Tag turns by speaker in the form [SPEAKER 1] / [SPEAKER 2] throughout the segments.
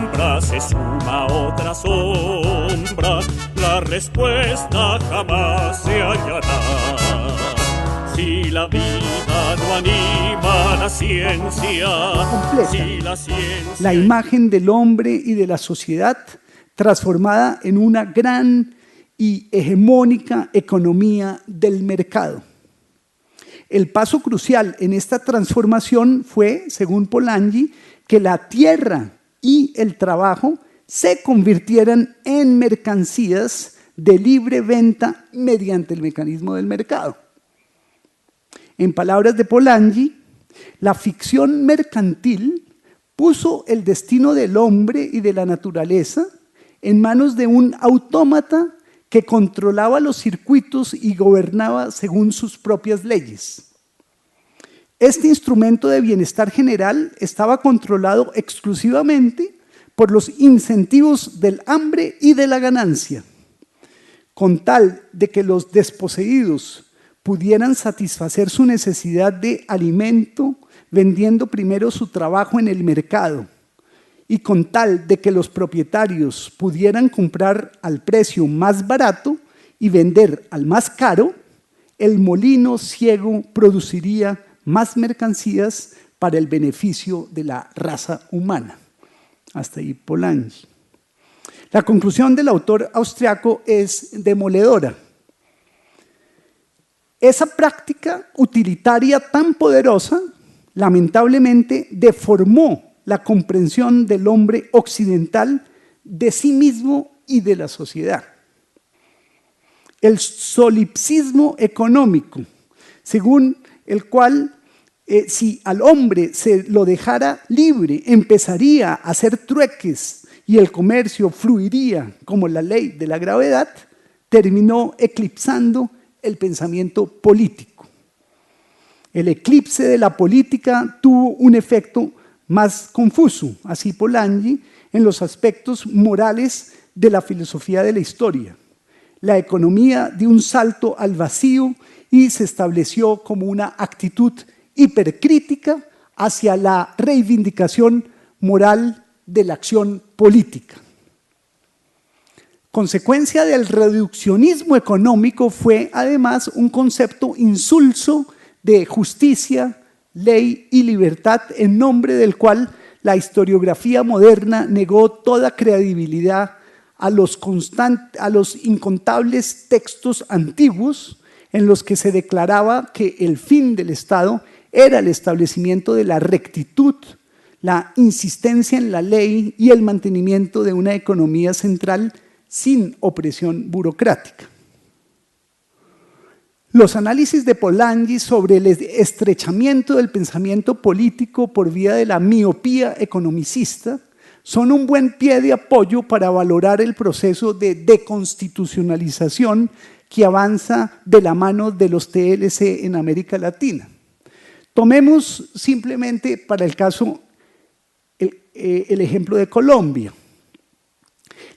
[SPEAKER 1] sombra se suma otra sombra, la respuesta jamás se hallará. Si la vida no anima la ciencia,
[SPEAKER 2] completa.
[SPEAKER 1] Si la ciencia...
[SPEAKER 2] La imagen del hombre y de la sociedad transformada en una gran y hegemónica economía del mercado. El paso crucial en esta transformación fue, según Polanyi, que la tierra y el trabajo se convirtieran en mercancías de libre venta mediante el mecanismo del mercado. En palabras de Polanyi, la ficción mercantil puso el destino del hombre y de la naturaleza en manos de un autómata que controlaba los circuitos y gobernaba según sus propias leyes. Este instrumento de bienestar general estaba controlado exclusivamente por los incentivos del hambre y de la ganancia, con tal de que los desposeídos pudieran satisfacer su necesidad de alimento vendiendo primero su trabajo en el mercado y con tal de que los propietarios pudieran comprar al precio más barato y vender al más caro, el molino ciego produciría más mercancías para el beneficio de la raza humana. Hasta ahí Polanyi. La conclusión del autor austriaco es demoledora. Esa práctica utilitaria tan poderosa, lamentablemente, deformó la comprensión del hombre occidental de sí mismo y de la sociedad. El solipsismo económico, según el cual si al hombre se lo dejara libre, empezaría a hacer trueques y el comercio fluiría como la ley de la gravedad, terminó eclipsando el pensamiento político. El eclipse de la política tuvo un efecto más confuso, así Polanyi, en los aspectos morales de la filosofía de la historia. La economía dio un salto al vacío y se estableció como una actitud hipercrítica hacia la reivindicación moral de la acción política. Consecuencia del reduccionismo económico fue además un concepto insulso de justicia, ley y libertad, en nombre del cual la historiografía moderna negó toda credibilidad a los incontables textos antiguos en los que se declaraba que el fin del Estado era el establecimiento de la rectitud, la insistencia en la ley y el mantenimiento de una economía central sin opresión burocrática. Los análisis de Polanyi sobre el estrechamiento del pensamiento político por vía de la miopía economicista son un buen pie de apoyo para valorar el proceso de deconstitucionalización que avanza de la mano de los TLC en América Latina. Tomemos simplemente para el caso el ejemplo de Colombia.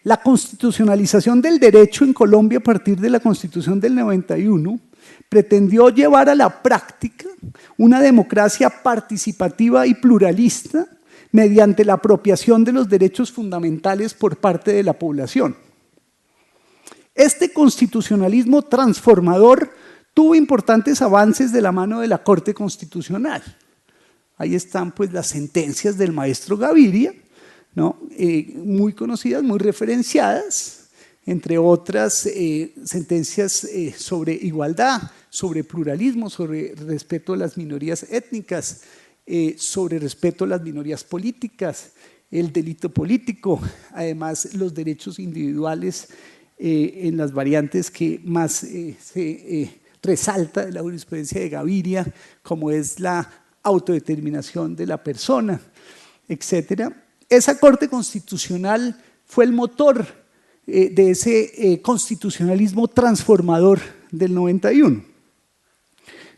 [SPEAKER 2] La constitucionalización del derecho en Colombia a partir de la Constitución del 91 pretendió llevar a la práctica una democracia participativa y pluralista mediante la apropiación de los derechos fundamentales por parte de la población. Este constitucionalismo transformador tuvo importantes avances de la mano de la Corte Constitucional. Ahí están pues las sentencias del maestro Gaviria, ¿no? Muy conocidas, muy referenciadas, entre otras sentencias sobre igualdad, sobre pluralismo, sobre respeto a las minorías étnicas, sobre respeto a las minorías políticas, el delito político, además los derechos individuales en las variantes que más se resalta de la jurisprudencia de Gaviria, como es la autodeterminación de la persona, etc. Esa Corte Constitucional fue el motor de ese constitucionalismo transformador del 91.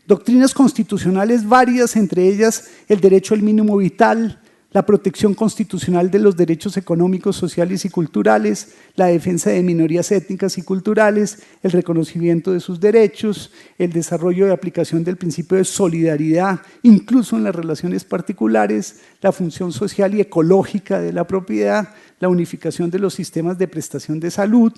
[SPEAKER 2] Doctrinas constitucionales varias, entre ellas el derecho al mínimo vital, la protección constitucional de los derechos económicos, sociales y culturales, la defensa de minorías étnicas y culturales, el reconocimiento de sus derechos, el desarrollo y aplicación del principio de solidaridad, incluso en las relaciones particulares, la función social y ecológica de la propiedad, la unificación de los sistemas de prestación de salud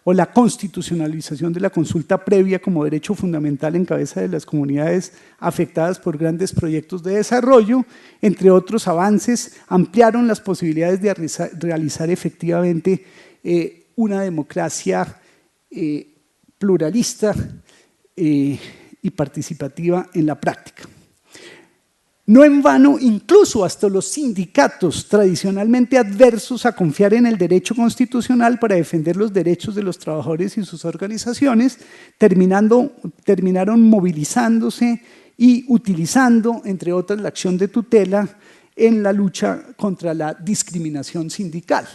[SPEAKER 2] o la constitucionalización de la consulta previa como derecho fundamental en cabeza de las comunidades afectadas por grandes proyectos de desarrollo, entre otros avances, ampliaron las posibilidades de realizar efectivamente una democracia pluralista y participativa en la práctica. No en vano, incluso hasta los sindicatos tradicionalmente adversos a confiar en el derecho constitucional para defender los derechos de los trabajadores y sus organizaciones, terminaron movilizándose y utilizando, entre otras, la acción de tutela en la lucha contra la discriminación sindical.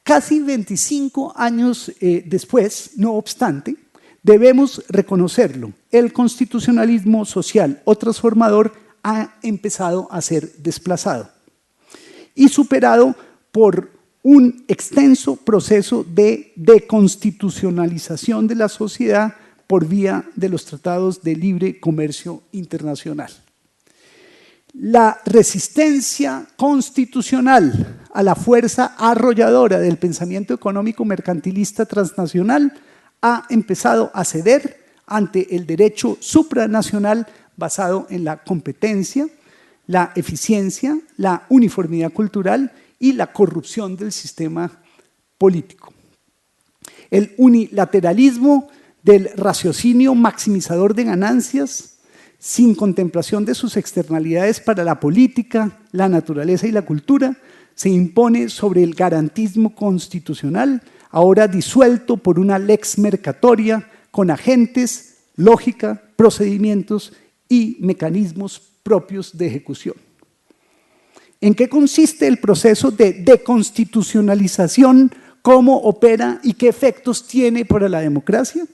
[SPEAKER 2] Casi 25 años después, no obstante, debemos reconocerlo, el constitucionalismo social o transformador ha empezado a ser desplazado y superado por un extenso proceso de deconstitucionalización de la sociedad por vía de los tratados de libre comercio internacional. La resistencia constitucional a la fuerza arrolladora del pensamiento económico mercantilista transnacional ha empezado a ceder ante el derecho supranacional basado en la competencia, la eficiencia, la uniformidad cultural y la corrupción del sistema político. El unilateralismo del raciocinio maximizador de ganancias, sin contemplación de sus externalidades para la política, la naturaleza y la cultura, se impone sobre el garantismo constitucional, ahora disuelto por una lex mercatoria con agentes, lógica, procedimientos y mecanismos propios de ejecución. ¿En qué consiste el proceso de deconstitucionalización? ¿Cómo opera y qué efectos tiene para la democracia?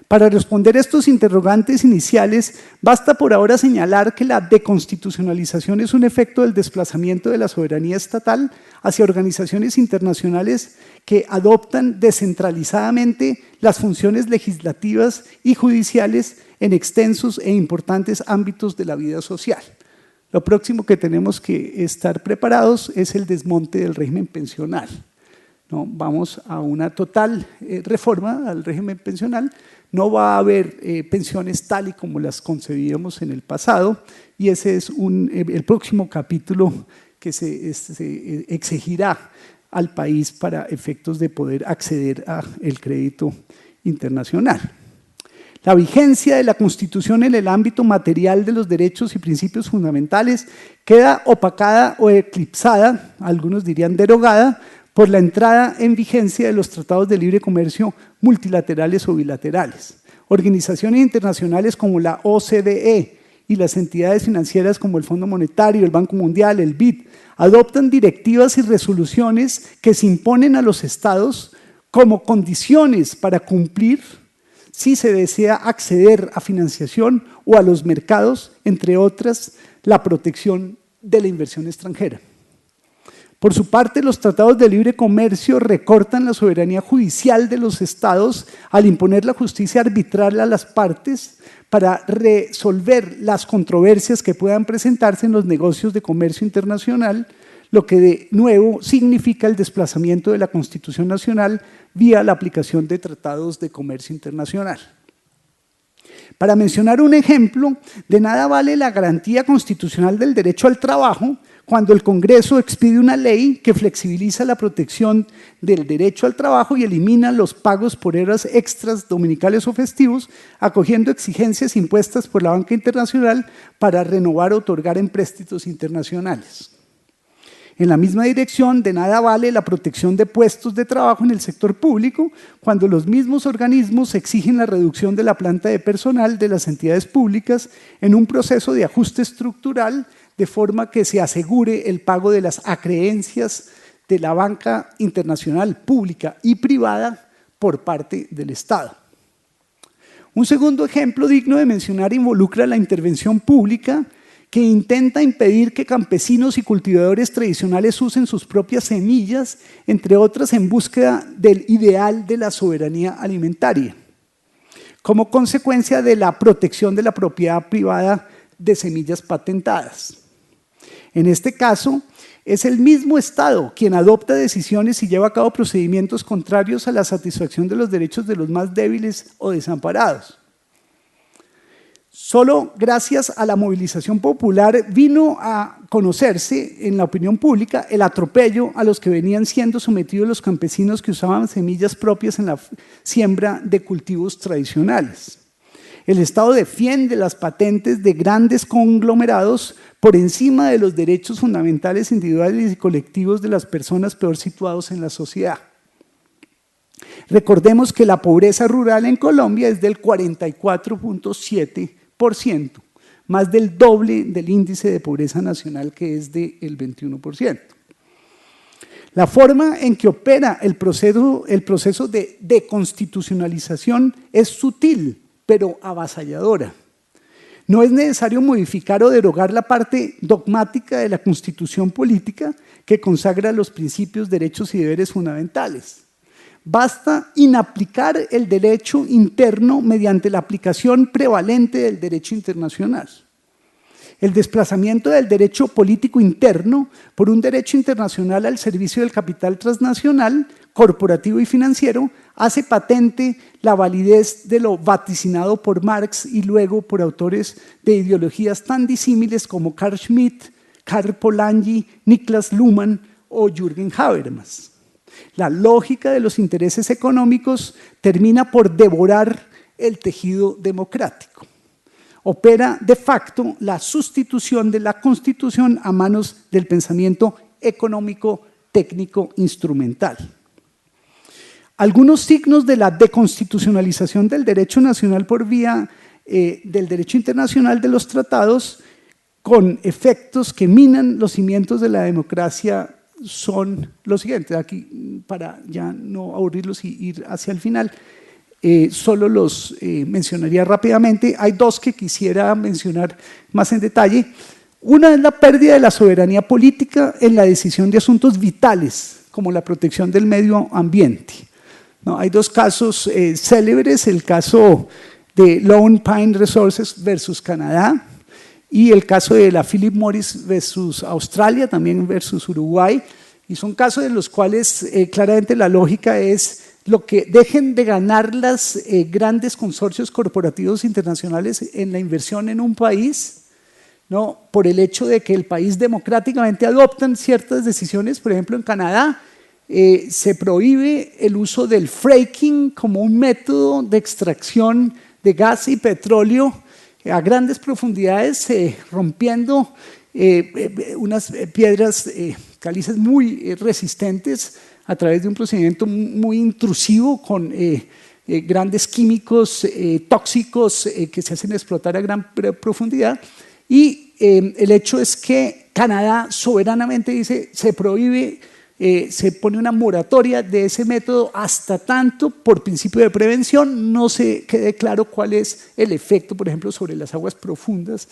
[SPEAKER 2] Para responder estos interrogantes iniciales, basta por ahora señalar que la deconstitucionalización es un efecto del desplazamiento de la soberanía estatal hacia organizaciones internacionales que adoptan descentralizadamente las funciones legislativas y judiciales en extensos e importantes ámbitos de la vida social. Lo próximo que tenemos que estar preparados es el desmonte del régimen pensional. ¿No? Vamos a una total reforma al régimen pensional. No va a haber pensiones tal y como las concebíamos en el pasado y ese es el próximo capítulo que se exigirá al país para efectos de poder acceder al crédito internacional. La vigencia de la Constitución en el ámbito material de los derechos y principios fundamentales queda opacada o eclipsada, algunos dirían derogada, por la entrada en vigencia de los tratados de libre comercio multilaterales o bilaterales. Organizaciones internacionales como la OCDE y las entidades financieras como el Fondo Monetario, el Banco Mundial, el BID, adoptan directivas y resoluciones que se imponen a los estados como condiciones para cumplir si se desea acceder a financiación o a los mercados, entre otras, la protección de la inversión extranjera. Por su parte, los tratados de libre comercio recortan la soberanía judicial de los estados al imponer la justicia arbitral a las partes para resolver las controversias que puedan presentarse en los negocios de comercio internacional, lo que de nuevo significa el desplazamiento de la Constitución Nacional vía la aplicación de tratados de comercio internacional. Para mencionar un ejemplo, de nada vale la garantía constitucional del derecho al trabajo cuando el Congreso expide una ley que flexibiliza la protección del derecho al trabajo y elimina los pagos por horas extras dominicales o festivos, acogiendo exigencias impuestas por la banca internacional para renovar o otorgar empréstitos internacionales. En la misma dirección, de nada vale la protección de puestos de trabajo en el sector público cuando los mismos organismos exigen la reducción de la planta de personal de las entidades públicas en un proceso de ajuste estructural de forma que se asegure el pago de las acreencias de la banca internacional pública y privada por parte del Estado. Un segundo ejemplo digno de mencionar involucra la intervención pública que intenta impedir que campesinos y cultivadores tradicionales usen sus propias semillas, entre otras en búsqueda del ideal de la soberanía alimentaria, como consecuencia de la protección de la propiedad privada de semillas patentadas. En este caso, es el mismo Estado quien adopta decisiones y lleva a cabo procedimientos contrarios a la satisfacción de los derechos de los más débiles o desamparados. Solo gracias a la movilización popular vino a conocerse en la opinión pública el atropello a los que venían siendo sometidos los campesinos que usaban semillas propias en la siembra de cultivos tradicionales. El Estado defiende las patentes de grandes conglomerados por encima de los derechos fundamentales individuales y colectivos de las personas peor situados en la sociedad. Recordemos que la pobreza rural en Colombia es del 44.7%, más del doble del índice de pobreza nacional, que es del 21%. La forma en que opera el proceso de deconstitucionalización es sutil, pero avasalladora. No es necesario modificar o derogar la parte dogmática de la Constitución política que consagra los principios, derechos y deberes fundamentales. Basta inaplicar el derecho interno mediante la aplicación prevalente del derecho internacional. El desplazamiento del derecho político interno por un derecho internacional al servicio del capital transnacional, corporativo y financiero, hace patente la validez de lo vaticinado por Marx y luego por autores de ideologías tan disímiles como Carl Schmitt, Karl Polanyi, Niklas Luhmann o Jürgen Habermas. La lógica de los intereses económicos termina por devorar el tejido democrático. Opera de facto la sustitución de la Constitución a manos del pensamiento económico, técnico, instrumental. Algunos signos de la deconstitucionalización del derecho nacional por vía del derecho internacional de los tratados con efectos que minan los cimientos de la democracia son los siguientes. Aquí, para ya no aburrirlos y ir hacia el final, solo los mencionaría rápidamente. Hay dos que quisiera mencionar más en detalle. Una es la pérdida de la soberanía política en la decisión de asuntos vitales, como la protección del medio ambiente. ¿No? Hay dos casos célebres, el caso de Lone Pine Resources versus Canadá y el caso de la Philip Morris versus Australia, también versus Uruguay, y son casos en los cuales claramente la lógica es lo que dejen de ganar los grandes consorcios corporativos internacionales en la inversión en un país, ¿no? Por el hecho de que el país democráticamente adoptan ciertas decisiones. Por ejemplo, en Canadá se prohíbe el uso del fracking como un método de extracción de gas y petróleo a grandes profundidades, rompiendo unas piedras calizas muy resistentes a través de un procedimiento muy intrusivo con grandes químicos tóxicos que se hacen explotar a gran profundidad. Y el hecho es que Canadá soberanamente dice, se prohíbe, se pone una moratoria de ese método hasta tanto, por principio de prevención, no se quede claro cuál es el efecto, por ejemplo, sobre las aguas profundas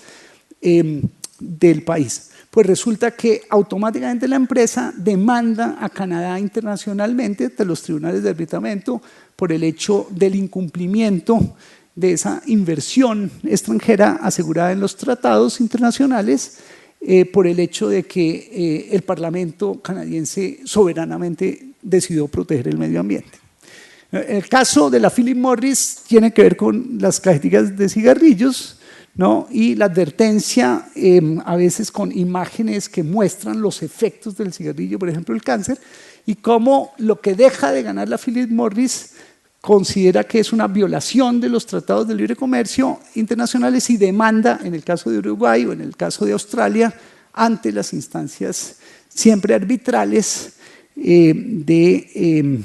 [SPEAKER 2] del país. Pues resulta que automáticamente la empresa demanda a Canadá internacionalmente ante los tribunales de arbitramiento por el hecho del incumplimiento de esa inversión extranjera asegurada en los tratados internacionales, por el hecho de que el Parlamento canadiense soberanamente decidió proteger el medio ambiente. El caso de la Philip Morris tiene que ver con las cajetillas de cigarrillos, ¿no? Y la advertencia, a veces con imágenes que muestran los efectos del cigarrillo, por ejemplo el cáncer, y cómo lo que deja de ganar la Philip Morris considera que es una violación de los tratados de libre comercio internacionales y demanda, en el caso de Uruguay o en el caso de Australia, ante las instancias siempre arbitrales de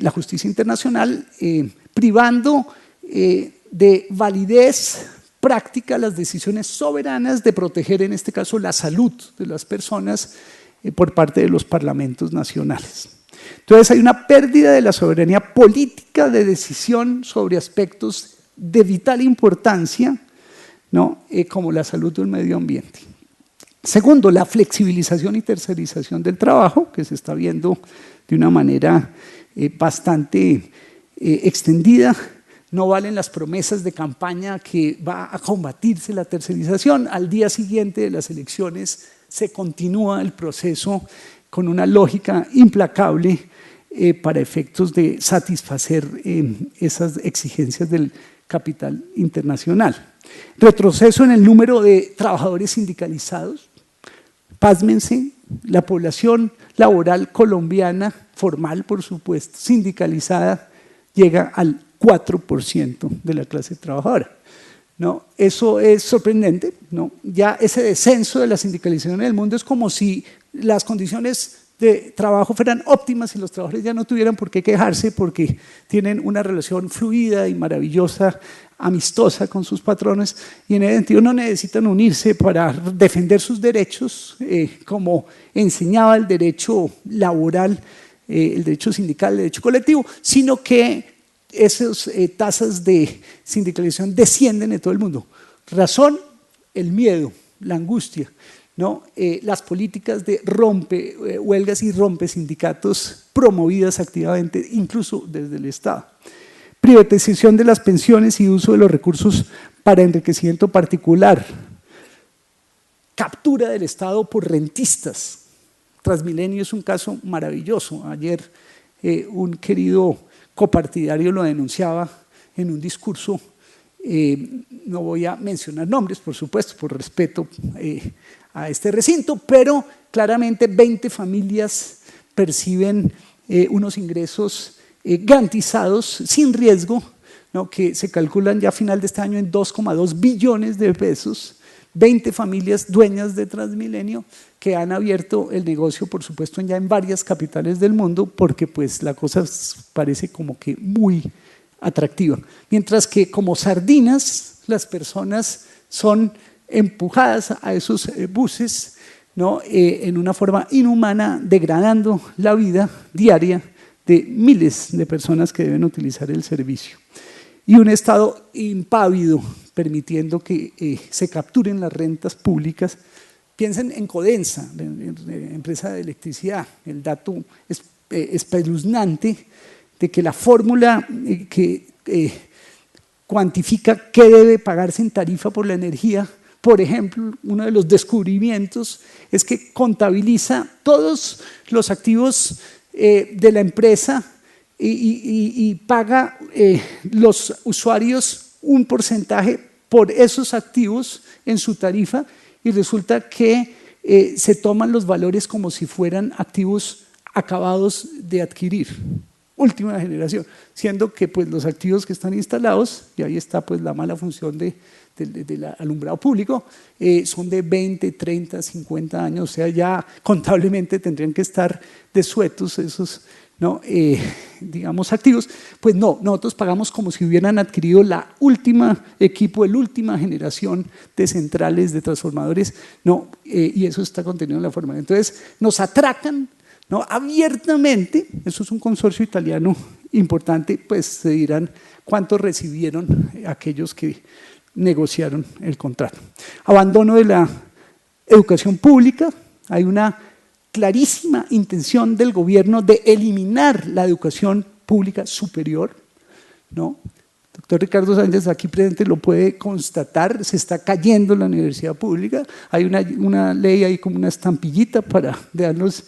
[SPEAKER 2] la justicia internacional, privando de validez práctica las decisiones soberanas de proteger, en este caso, la salud de las personas por parte de los parlamentos nacionales. Entonces hay una pérdida de la soberanía política de decisión sobre aspectos de vital importancia, ¿no? Como la salud o el medio ambiente. Segundo, la flexibilización y tercerización del trabajo, que se está viendo de una manera bastante extendida. No valen las promesas de campaña que va a combatirse la tercerización. Al día siguiente de las elecciones se continúa el proceso con una lógica implacable para efectos de satisfacer esas exigencias del capital internacional. Retroceso en el número de trabajadores sindicalizados. Pásmense, la población laboral colombiana, formal por supuesto, sindicalizada, llega al 4% de la clase trabajadora, ¿no? Eso es sorprendente, ¿no? Ya ese descenso de la sindicalización en el mundo es como si las condiciones de trabajo fueran óptimas y los trabajadores ya no tuvieran por qué quejarse porque tienen una relación fluida y maravillosa, amistosa con sus patrones, y en ese sentido no necesitan unirse para defender sus derechos, como enseñaba el derecho laboral, el derecho sindical, el derecho colectivo, sino que esas tasas de sindicalización descienden en todo el mundo. Razón, el miedo, la angustia, ¿no? Las políticas de huelgas y rompe sindicatos promovidas activamente, incluso desde el Estado. Privatización de las pensiones y uso de los recursos para enriquecimiento particular. Captura del Estado por rentistas. Transmilenio es un caso maravilloso. Ayer un querido copartidario lo denunciaba en un discurso. No voy a mencionar nombres, por supuesto, por respeto a este recinto, pero claramente 20 familias perciben unos ingresos garantizados, sin riesgo, ¿no? Que se calculan ya a final de este año en 2,2 billones de pesos, 20 familias dueñas de Transmilenio que han abierto el negocio, por supuesto, ya en varias capitales del mundo, porque pues la cosa parece como que muy atractiva. Mientras que como sardinas, las personas son empujadas a esos buses, ¿no? En una forma inhumana, degradando la vida diaria de miles de personas que deben utilizar el servicio. Y un Estado impávido, permitiendo que se capturen las rentas públicas. Piensen en Codensa, la empresa de electricidad. El dato es espeluznante de que la fórmula que cuantifica qué debe pagarse en tarifa por la energía, por ejemplo, uno de los descubrimientos es que contabiliza todos los activos de la empresa y paga los usuarios un porcentaje por esos activos en su tarifa, y resulta que se toman los valores como si fueran activos acabados de adquirir, última generación, siendo que pues, los activos que están instalados, y ahí está pues, la mala función del alumbrado público, son de 20, 30, 50 años, o sea, ya contablemente tendrían que estar desuetos esos, ¿no? Digamos, activos. Pues no, nosotros pagamos como si hubieran adquirido la última equipo, la última generación de centrales, de transformadores, ¿no? Y eso está contenido en la forma. Entonces, nos atracan, ¿no? Abiertamente. Eso es un consorcio italiano importante, pues se dirán cuánto recibieron aquellos que negociaron el contrato. Abandono de la educación pública. Hay una clarísima intención del gobierno de eliminar la educación pública superior, ¿no? Doctor Ricardo Sánchez, aquí presente, lo puede constatar, se está cayendo la universidad pública. Hay una ley ahí como una estampillita para darnos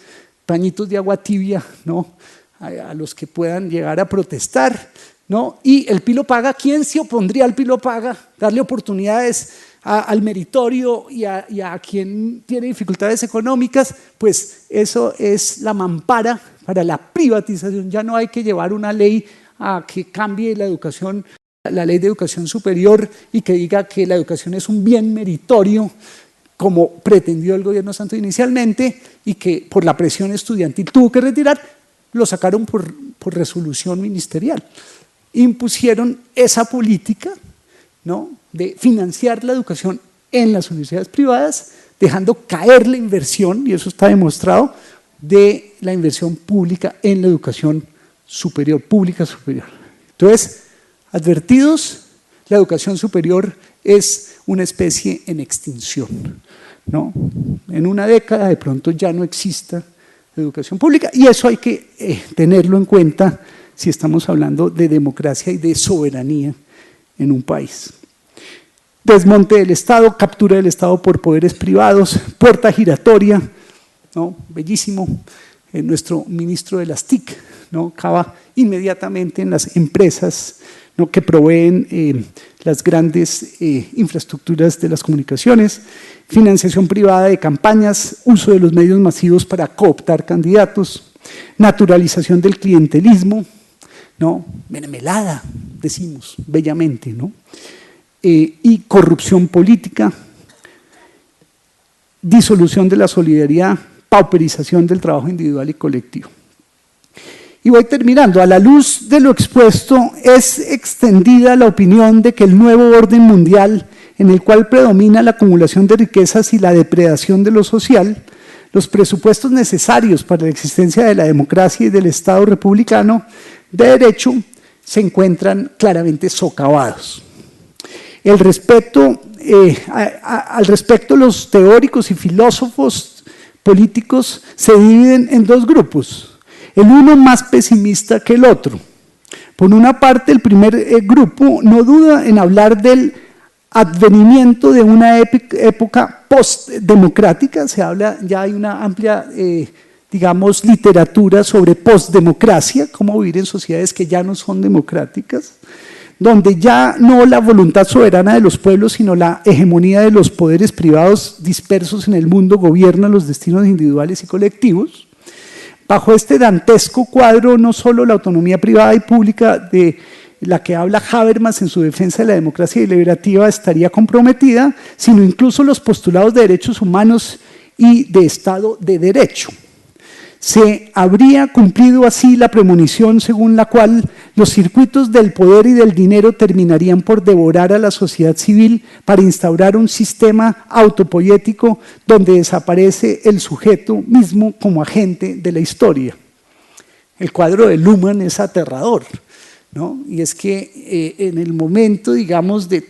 [SPEAKER 2] pañitos de agua tibia, ¿no? A los que puedan llegar a protestar, ¿no? Y el Pilo Paga, ¿quién se opondría al Pilo Paga? Darle oportunidades al meritorio y a quien tiene dificultades económicas, pues eso es la mampara para la privatización. Ya no hay que llevar una ley a que cambie la educación, la ley de educación superior, y que diga que la educación es un bien meritorio, como pretendió el gobierno Santos inicialmente, y que por la presión estudiantil tuvo que retirar. Lo sacaron por resolución ministerial. Impusieron esa política, ¿no? De financiar la educación en las universidades privadas, dejando caer la inversión, y eso está demostrado, de la inversión pública en la educación superior, pública superior. Entonces, advertidos, la educación superior es una especie en extinción, ¿no? En una década de pronto ya no exista educación pública, y eso hay que tenerlo en cuenta si estamos hablando de democracia y de soberanía en un país. Desmonte del Estado, captura del Estado por poderes privados, puerta giratoria, ¿no? Bellísimo. Nuestro ministro de las TIC, ¿no? Cava inmediatamente en las empresas, ¿no? que proveen las grandes infraestructuras de las comunicaciones, financiación privada de campañas, uso de los medios masivos para cooptar candidatos, naturalización del clientelismo, ¿no? Mermelada, decimos bellamente, ¿no? Y corrupción política, disolución de la solidaridad, pauperización del trabajo individual y colectivo. Y voy terminando. A la luz de lo expuesto, es extendida la opinión de que el nuevo orden mundial, en el cual predomina la acumulación de riquezas y la depredación de lo social, los presupuestos necesarios para la existencia de la democracia y del Estado republicano de derecho se encuentran claramente socavados. Al respecto, los teóricos y filósofos políticos se dividen en dos grupos, el uno más pesimista que el otro. Por una parte, el primer grupo no duda en hablar del advenimiento de una época postdemocrática, se habla, ya hay una amplia, digamos, literatura sobre postdemocracia, cómo vivir en sociedades que ya no son democráticas, donde ya no la voluntad soberana de los pueblos, sino la hegemonía de los poderes privados dispersos en el mundo gobierna los destinos individuales y colectivos. Bajo este dantesco cuadro, no solo la autonomía privada y pública de la que habla Habermas en su defensa de la democracia deliberativa estaría comprometida, sino incluso los postulados de derechos humanos y de Estado de Derecho. Se habría cumplido así la premonición según la cual los circuitos del poder y del dinero terminarían por devorar a la sociedad civil para instaurar un sistema autopoético donde desaparece el sujeto mismo como agente de la historia. El cuadro de Luhmann es aterrador, ¿no? Y es que en el momento, digamos, de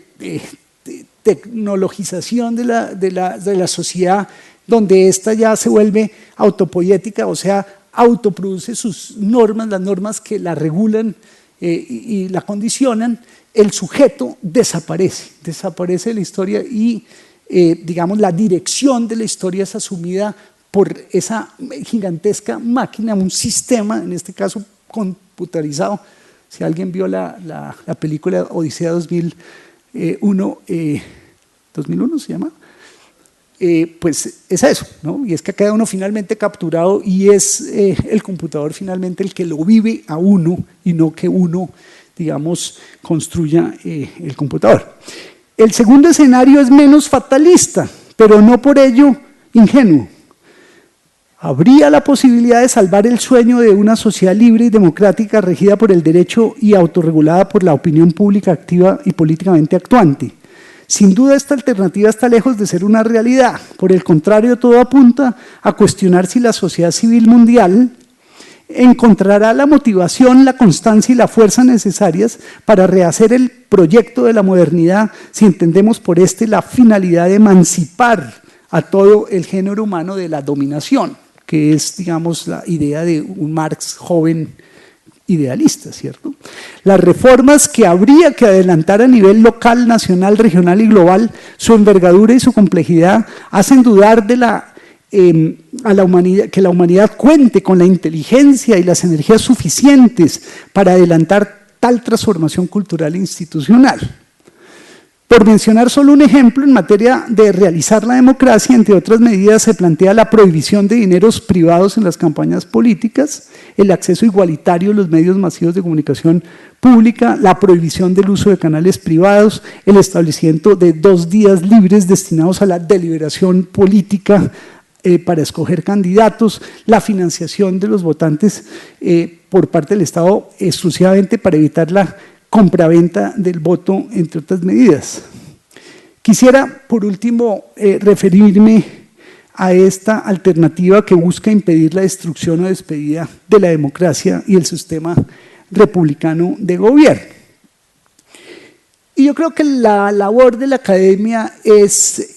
[SPEAKER 2] tecnologización de la sociedad, donde ésta ya se vuelve autopoética, o sea, autoproduce sus normas, las normas que la regulan y la condicionan, el sujeto desaparece de la historia y, digamos, la dirección de la historia es asumida por esa gigantesca máquina, un sistema, en este caso computarizado. Si alguien vio la película Odisea 2001, ¿2001 se llama? Pues es eso, ¿no? Y es que queda uno finalmente capturado y es el computador finalmente el que lo vive a uno y no que uno, digamos, construya el computador. El segundo escenario es menos fatalista, pero no por ello ingenuo. ¿Habría la posibilidad de salvar el sueño de una sociedad libre y democrática regida por el derecho y autorregulada por la opinión pública activa y políticamente actuante? Sin duda esta alternativa está lejos de ser una realidad. Por el contrario, todo apunta a cuestionar si la sociedad civil mundial encontrará la motivación, la constancia y la fuerza necesarias para rehacer el proyecto de la modernidad si entendemos por la finalidad de emancipar a todo el género humano de la dominación, que es, digamos, la idea de un Marx joven idealista, ¿cierto? Las reformas que habría que adelantar a nivel local, nacional, regional y global, su envergadura y su complejidad hacen dudar de que la humanidad cuente con la inteligencia y las energías suficientes para adelantar tal transformación cultural e institucional. Por mencionar solo un ejemplo, en materia de realizar la democracia, entre otras medidas, se plantea la prohibición de dineros privados en las campañas políticas, el acceso igualitario a los medios masivos de comunicación pública, la prohibición del uso de canales privados, el establecimiento de 2 días libres destinados a la deliberación política para escoger candidatos, la financiación de los votantes por parte del Estado exclusivamente para evitar la compraventa del voto, entre otras medidas. Quisiera, por último, referirme a esta alternativa que busca impedir la destrucción o despedida de la democracia y el sistema republicano de gobierno. Y yo creo que la labor de la academia es,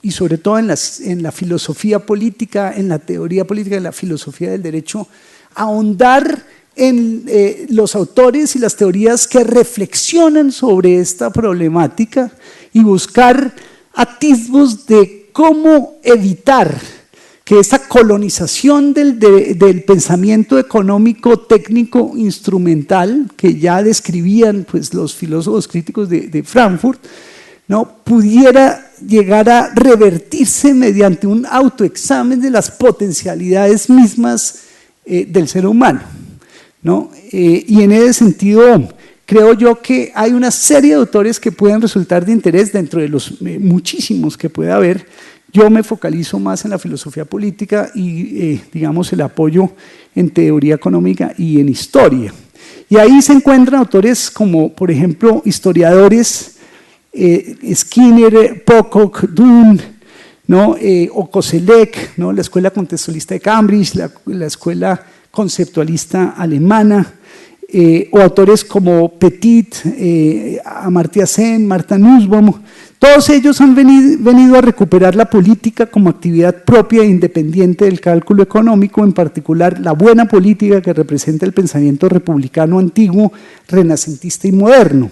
[SPEAKER 2] y sobre todo en la filosofía política, en la teoría política, en la filosofía del derecho, ahondar en los autores y las teorías que reflexionan sobre esta problemática y buscar atisbos de cómo evitar que esta colonización del pensamiento económico, técnico, instrumental, que ya describían pues, los filósofos críticos de Frankfurt, ¿no?, pudiera llegar a revertirse mediante un autoexamen de las potencialidades mismas del ser humano, ¿no? Y en ese sentido, creo yo que hay una serie de autores que pueden resultar de interés dentro de los muchísimos que puede haber. Yo me focalizo más en la filosofía política y, digamos, el apoyo en teoría económica y en historia. Y ahí se encuentran autores como, por ejemplo, historiadores, Skinner, Pocock, Dunn, ¿no?, o Koselleck, ¿no?, la escuela contextualista de Cambridge, la escuela conceptualista alemana, o autores como Petit, Amartya Sen, Martha Nussbaum. Todos ellos han venido a recuperar la política como actividad propia e independiente del cálculo económico, en particular la buena política que representa el pensamiento republicano antiguo, renacentista y moderno.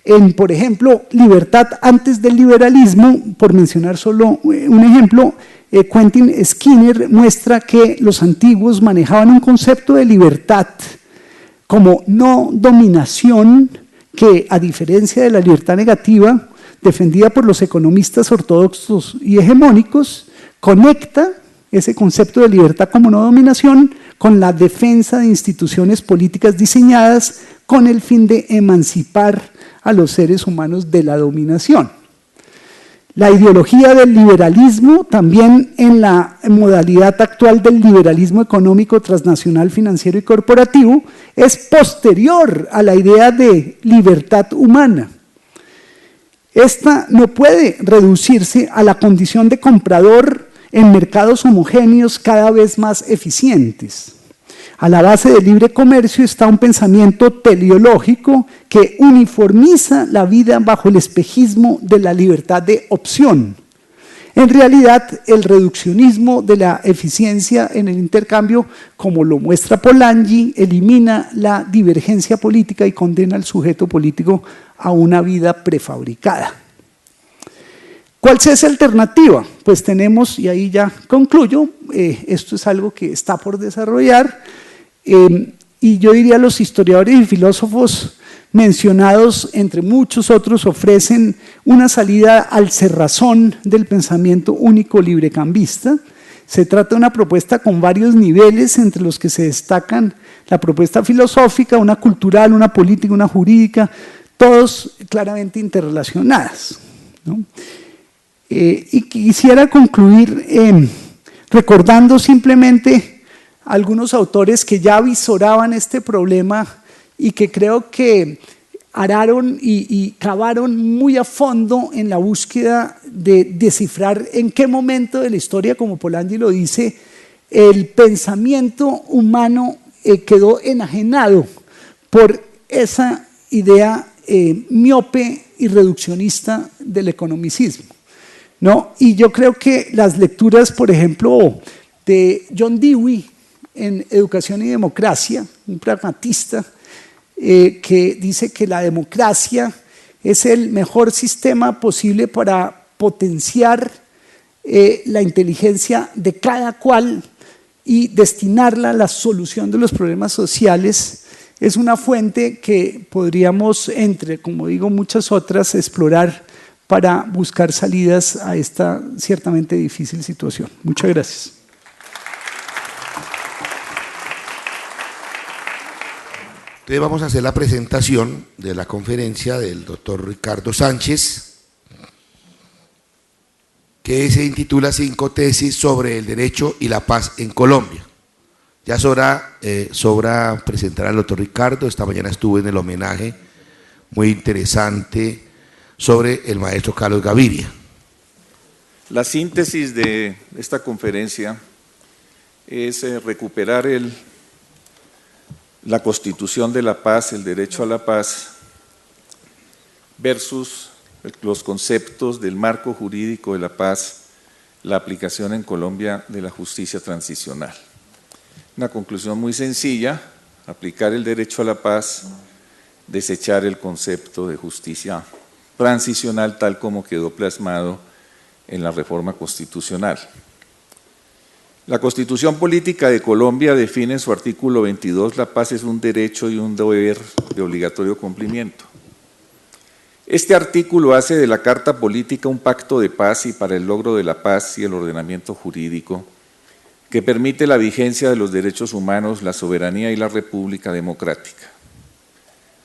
[SPEAKER 2] En, por ejemplo, Libertad antes del liberalismo, por mencionar solo un ejemplo, Quentin Skinner muestra que los antiguos manejaban un concepto de libertad como no dominación que, a diferencia de la libertad negativa, defendida por los economistas ortodoxos y hegemónicos, conecta ese concepto de libertad como no dominación con la defensa de instituciones políticas diseñadas con el fin de emancipar a los seres humanos de la dominación. La ideología del liberalismo, también en la modalidad actual del liberalismo económico, transnacional, financiero y corporativo, es posterior a la idea de libertad humana. Esta no puede reducirse a la condición de comprador en mercados homogéneos cada vez más eficientes. A la base del libre comercio está un pensamiento teleológico que uniformiza la vida bajo el espejismo de la libertad de opción. En realidad, el reduccionismo de la eficiencia en el intercambio, como lo muestra Polanyi, elimina la divergencia política y condena al sujeto político a una vida prefabricada. ¿Cuál es esa alternativa? Pues tenemos, y ahí ya concluyo, esto es algo que está por desarrollar, y yo diría los historiadores y filósofos mencionados, entre muchos otros, ofrecen una salida al cerrazón del pensamiento único librecambista. Se trata de una propuesta con varios niveles, entre los que se destacan la propuesta filosófica, una cultural, una política, una jurídica, todos claramente interrelacionadas, ¿no? Y quisiera concluir recordando simplemente algunos autores que ya visoraban este problema y que creo que araron y cavaron muy a fondo en la búsqueda de descifrar en qué momento de la historia, como Polanyi lo dice, el pensamiento humano quedó enajenado por esa idea miope y reduccionista del economicismo, ¿no? Y yo creo que las lecturas, por ejemplo, de John Dewey en Educación y Democracia, un pragmatista que dice que la democracia es el mejor sistema posible para potenciar la inteligencia de cada cual y destinarla a la solución de los problemas sociales, es una fuente que podríamos, entre, como digo, muchas otras, explorar para buscar salidas a esta ciertamente difícil situación. Muchas gracias.
[SPEAKER 3] Entonces vamos a hacer la presentación de la conferencia del doctor Ricardo Sánchez, que se intitula 5 tesis sobre el derecho y la paz en Colombia. Ya sobra presentar al doctor Ricardo. Esta mañana estuve en el homenaje muy interesante sobre el maestro Carlos Gaviria.
[SPEAKER 4] La síntesis de esta conferencia es recuperar la Constitución de la Paz, el derecho a la paz, versus los conceptos del marco jurídico de la paz, la aplicación en Colombia de la justicia transicional. Una conclusión muy sencilla: aplicar el derecho a la paz, desechar el concepto de justicia transicional tal como quedó plasmado en la reforma constitucional. La Constitución Política de Colombia define en su artículo 22: la paz es un derecho y un deber de obligatorio cumplimiento. Este artículo hace de la Carta Política un pacto de paz y para el logro de la paz y el ordenamiento jurídico que permite la vigencia de los derechos humanos, la soberanía y la república democrática.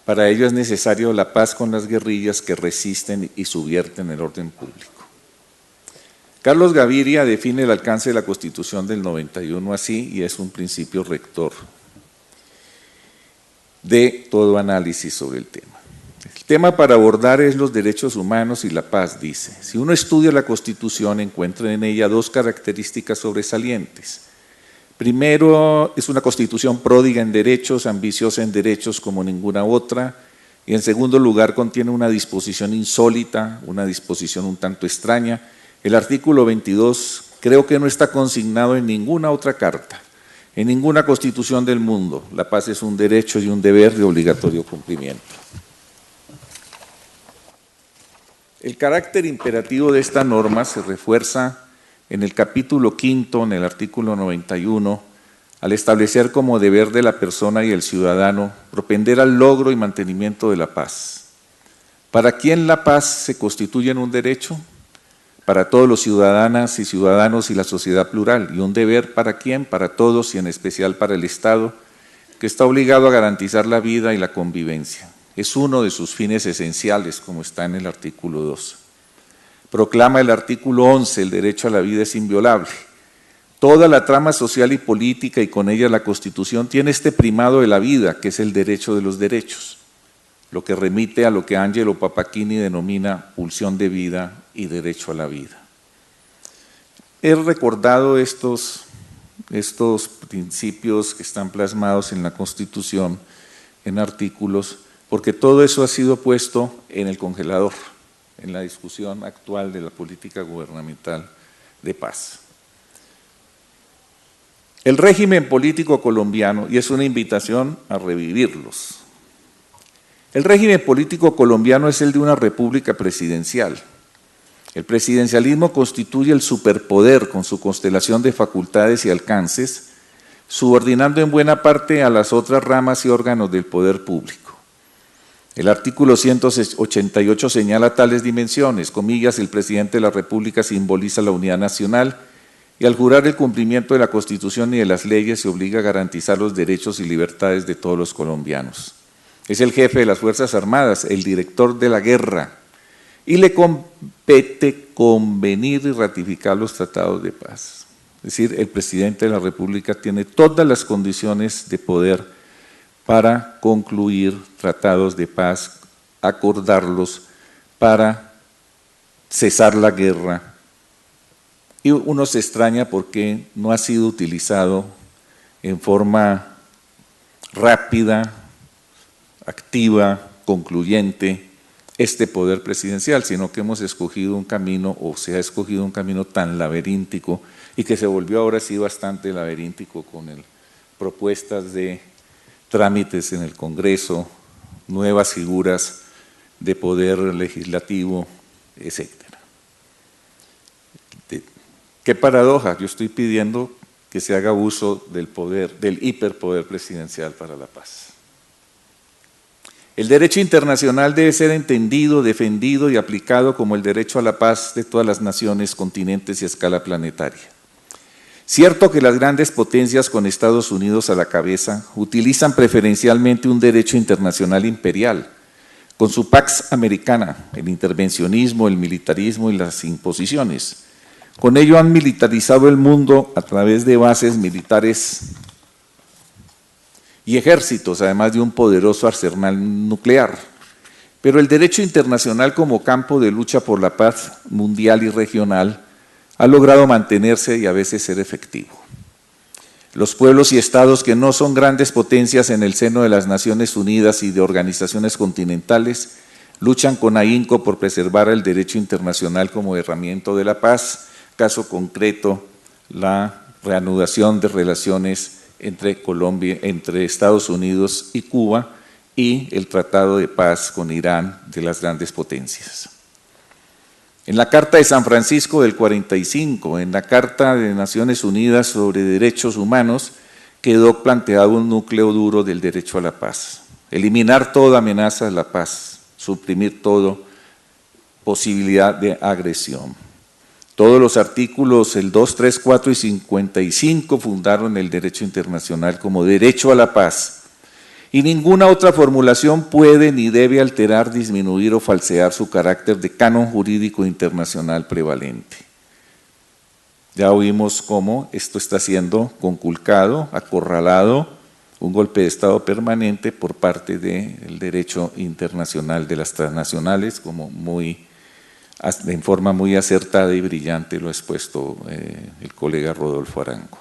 [SPEAKER 4] Para ello es necesario la paz con las guerrillas que resisten y subvierten el orden público. Carlos Gaviria define el alcance de la Constitución del 91 así, y es un principio rector de todo análisis sobre el tema. El tema para abordar es los derechos humanos y la paz, dice. Si uno estudia la Constitución, encuentra en ella dos características sobresalientes. Primero, es una Constitución pródiga en derechos, ambiciosa en derechos como ninguna otra, y en segundo lugar contiene una disposición insólita, una disposición un tanto extraña. El artículo 22 creo que no está consignado en ninguna otra carta, en ninguna constitución del mundo. La paz es un derecho y un deber de obligatorio cumplimiento. El carácter imperativo de esta norma se refuerza en el capítulo 5, en el artículo 91, al establecer como deber de la persona y el ciudadano propender al logro y mantenimiento de la paz. ¿Para quién la paz se constituye en un derecho? Para todos los ciudadanas y ciudadanos y la sociedad plural, y un deber ¿para quién? Para todos y en especial para el Estado, que está obligado a garantizar la vida y la convivencia. Es uno de sus fines esenciales, como está en el artículo 2. Proclama el artículo 11, el derecho a la vida es inviolable. Toda la trama social y política y con ella la Constitución tiene este primado de la vida, que es el derecho de los derechos, lo que remite a lo que Angelo Papacchini denomina pulsión de vida y derecho a la vida. He recordado estos principios que están plasmados en la Constitución, en artículos, porque todo eso ha sido puesto en el congelador, en la discusión actual de la política gubernamental de paz. El régimen político colombiano, y es una invitación a revivirlos. El régimen político colombiano es el de una república presidencial. El presidencialismo constituye el superpoder con su constelación de facultades y alcances, subordinando en buena parte a las otras ramas y órganos del poder público. El artículo 188 señala tales dimensiones, comillas, el presidente de la República simboliza la unidad nacional y al jurar el cumplimiento de la Constitución y de las leyes se obliga a garantizar los derechos y libertades de todos los colombianos. Es el jefe de las Fuerzas Armadas, el director de la guerra, y le compete convenir y ratificar los tratados de paz. Es decir, el presidente de la República tiene todas las condiciones de poder para concluir tratados de paz, acordarlos, para cesar la guerra. Y uno se extraña porque no ha sido utilizado en forma rápida, activa, concluyente, este poder presidencial, sino que hemos escogido un camino, o se ha escogido un camino tan laberíntico, y que se volvió ahora sí bastante laberíntico con propuestas de trámites en el Congreso, nuevas figuras de poder legislativo, etc. Qué paradoja, yo estoy pidiendo que se haga uso del poder, del hiperpoder presidencial para la paz. El derecho internacional debe ser entendido, defendido y aplicado como el derecho a la paz de todas las naciones, continentes y a escala planetaria. Cierto que las grandes potencias con Estados Unidos a la cabeza utilizan preferencialmente un derecho internacional imperial, con su Pax Americana, el intervencionismo, el militarismo y las imposiciones. Con ello han militarizado el mundo a través de bases militares y ejércitos, además de un poderoso arsenal nuclear. Pero el derecho internacional como campo de lucha por la paz mundial y regional ha logrado mantenerse y a veces ser efectivo. Los pueblos y estados que no son grandes potencias en el seno de las Naciones Unidas y de organizaciones continentales luchan con ahínco por preservar el derecho internacional como herramienta de la paz, caso concreto, la reanudación de relaciones entre Estados Unidos y Cuba y el Tratado de Paz con Irán de las grandes potencias. En la Carta de San Francisco del 45, en la Carta de Naciones Unidas sobre Derechos Humanos, quedó planteado un núcleo duro del derecho a la paz. Eliminar toda amenaza a la paz, suprimir toda posibilidad de agresión. Todos los artículos, el 2, 3, 4 y 55, fundaron el derecho internacional como derecho a la paz. Y ninguna otra formulación puede ni debe alterar, disminuir o falsear su carácter de canon jurídico internacional prevalente. Ya oímos cómo esto está siendo conculcado, acorralado, un golpe de Estado permanente por parte del derecho internacional de las transnacionales, como en forma muy acertada y brillante lo ha expuesto el colega Rodolfo Arango.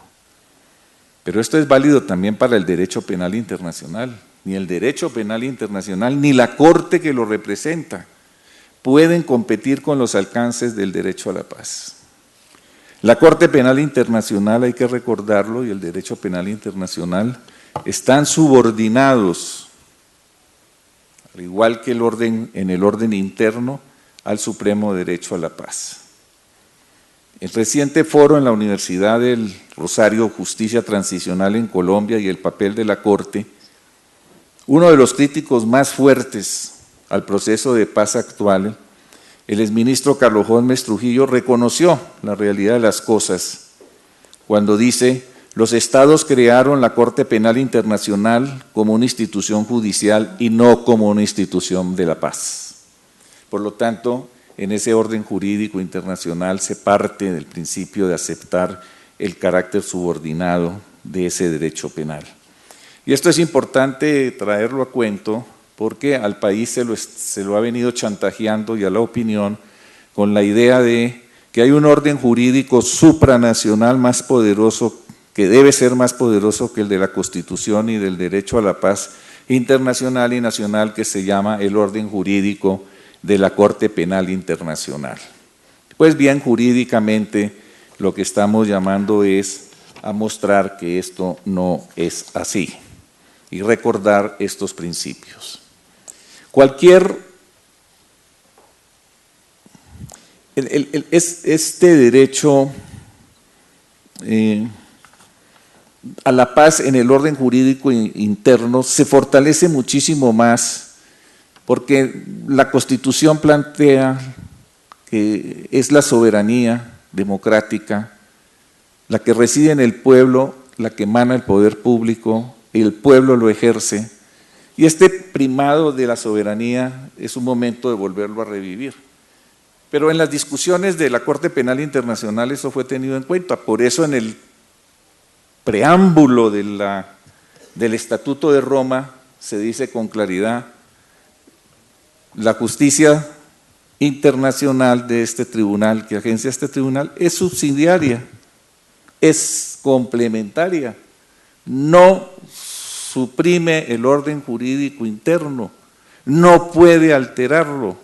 [SPEAKER 4] Pero esto es válido también para el derecho penal internacional. Ni el derecho penal internacional ni la Corte que lo representa pueden competir con los alcances del derecho a la paz. La Corte Penal Internacional, hay que recordarlo, y el derecho penal internacional están subordinados, al igual que en el orden interno, al supremo derecho a la paz. El reciente foro en la Universidad del Rosario, Justicia Transicional en Colombia y el papel de la Corte, uno de los críticos más fuertes al proceso de paz actual, el exministro Carlos Holmes Trujillo, reconoció la realidad de las cosas cuando dice: los estados crearon la Corte Penal Internacional como una institución judicial y no como una institución de la paz. Por lo tanto, en ese orden jurídico internacional se parte del principio de aceptar el carácter subordinado de ese derecho penal. Y esto es importante traerlo a cuento porque al país se lo ha venido chantajeando y a la opinión con la idea de que hay un orden jurídico supranacional más poderoso, que debe ser más poderoso que el de la Constitución y del derecho a la paz internacional y nacional, que se llama el orden jurídico de la Corte Penal Internacional. Pues bien, jurídicamente lo que estamos llamando es a mostrar que esto no es así y recordar estos principios. Este derecho a la paz en el orden jurídico interno se fortalece muchísimo más porque la Constitución plantea que es la soberanía democrática la que reside en el pueblo, la que emana el poder público, el pueblo lo ejerce, y este primado de la soberanía es un momento de volverlo a revivir. Pero en las discusiones de la Corte Penal Internacional eso fue tenido en cuenta, por eso en el preámbulo del Estatuto de Roma se dice con claridad: la justicia internacional de este tribunal, que agencia este tribunal, es subsidiaria, es complementaria, no suprime el orden jurídico interno, no puede alterarlo.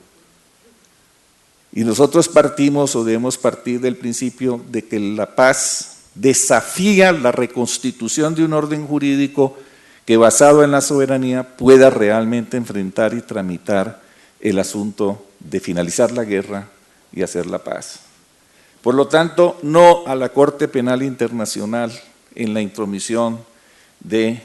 [SPEAKER 4] Y nosotros partimos o debemos partir del principio de que la paz desafía la reconstitución de un orden jurídico que, basado en la soberanía, pueda realmente enfrentar y tramitar el asunto de finalizar la guerra y hacer la paz. Por lo tanto, no a la Corte Penal Internacional en la intromisión del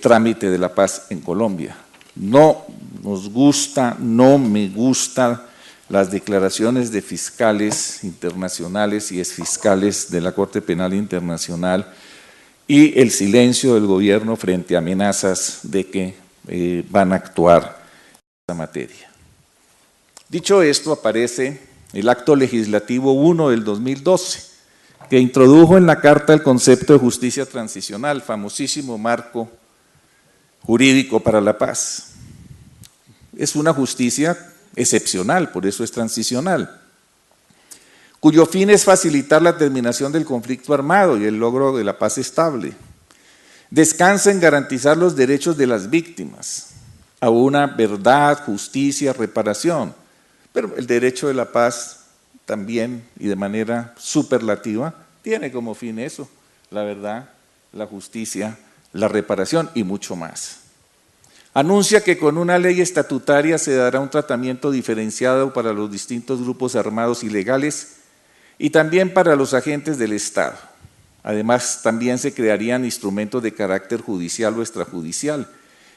[SPEAKER 4] trámite de la paz en Colombia. No nos gusta, no me gustan las declaraciones de fiscales internacionales y exfiscales de la Corte Penal Internacional y el silencio del gobierno frente a amenazas de que van a actuar en esta materia. Dicho esto, aparece el Acto Legislativo 1 del 2012, que introdujo en la Carta el concepto de justicia transicional, famosísimo marco jurídico para la paz. Es una justicia excepcional, por eso es transicional, cuyo fin es facilitar la terminación del conflicto armado y el logro de la paz estable. Descansa en garantizar los derechos de las víctimas, a una verdad, justicia, reparación. Pero el derecho de la paz también, y de manera superlativa, tiene como fin eso, la verdad, la justicia, la reparación y mucho más. Anuncia que con una ley estatutaria se dará un tratamiento diferenciado para los distintos grupos armados ilegales y también para los agentes del Estado. Además, también se crearían instrumentos de carácter judicial o extrajudicial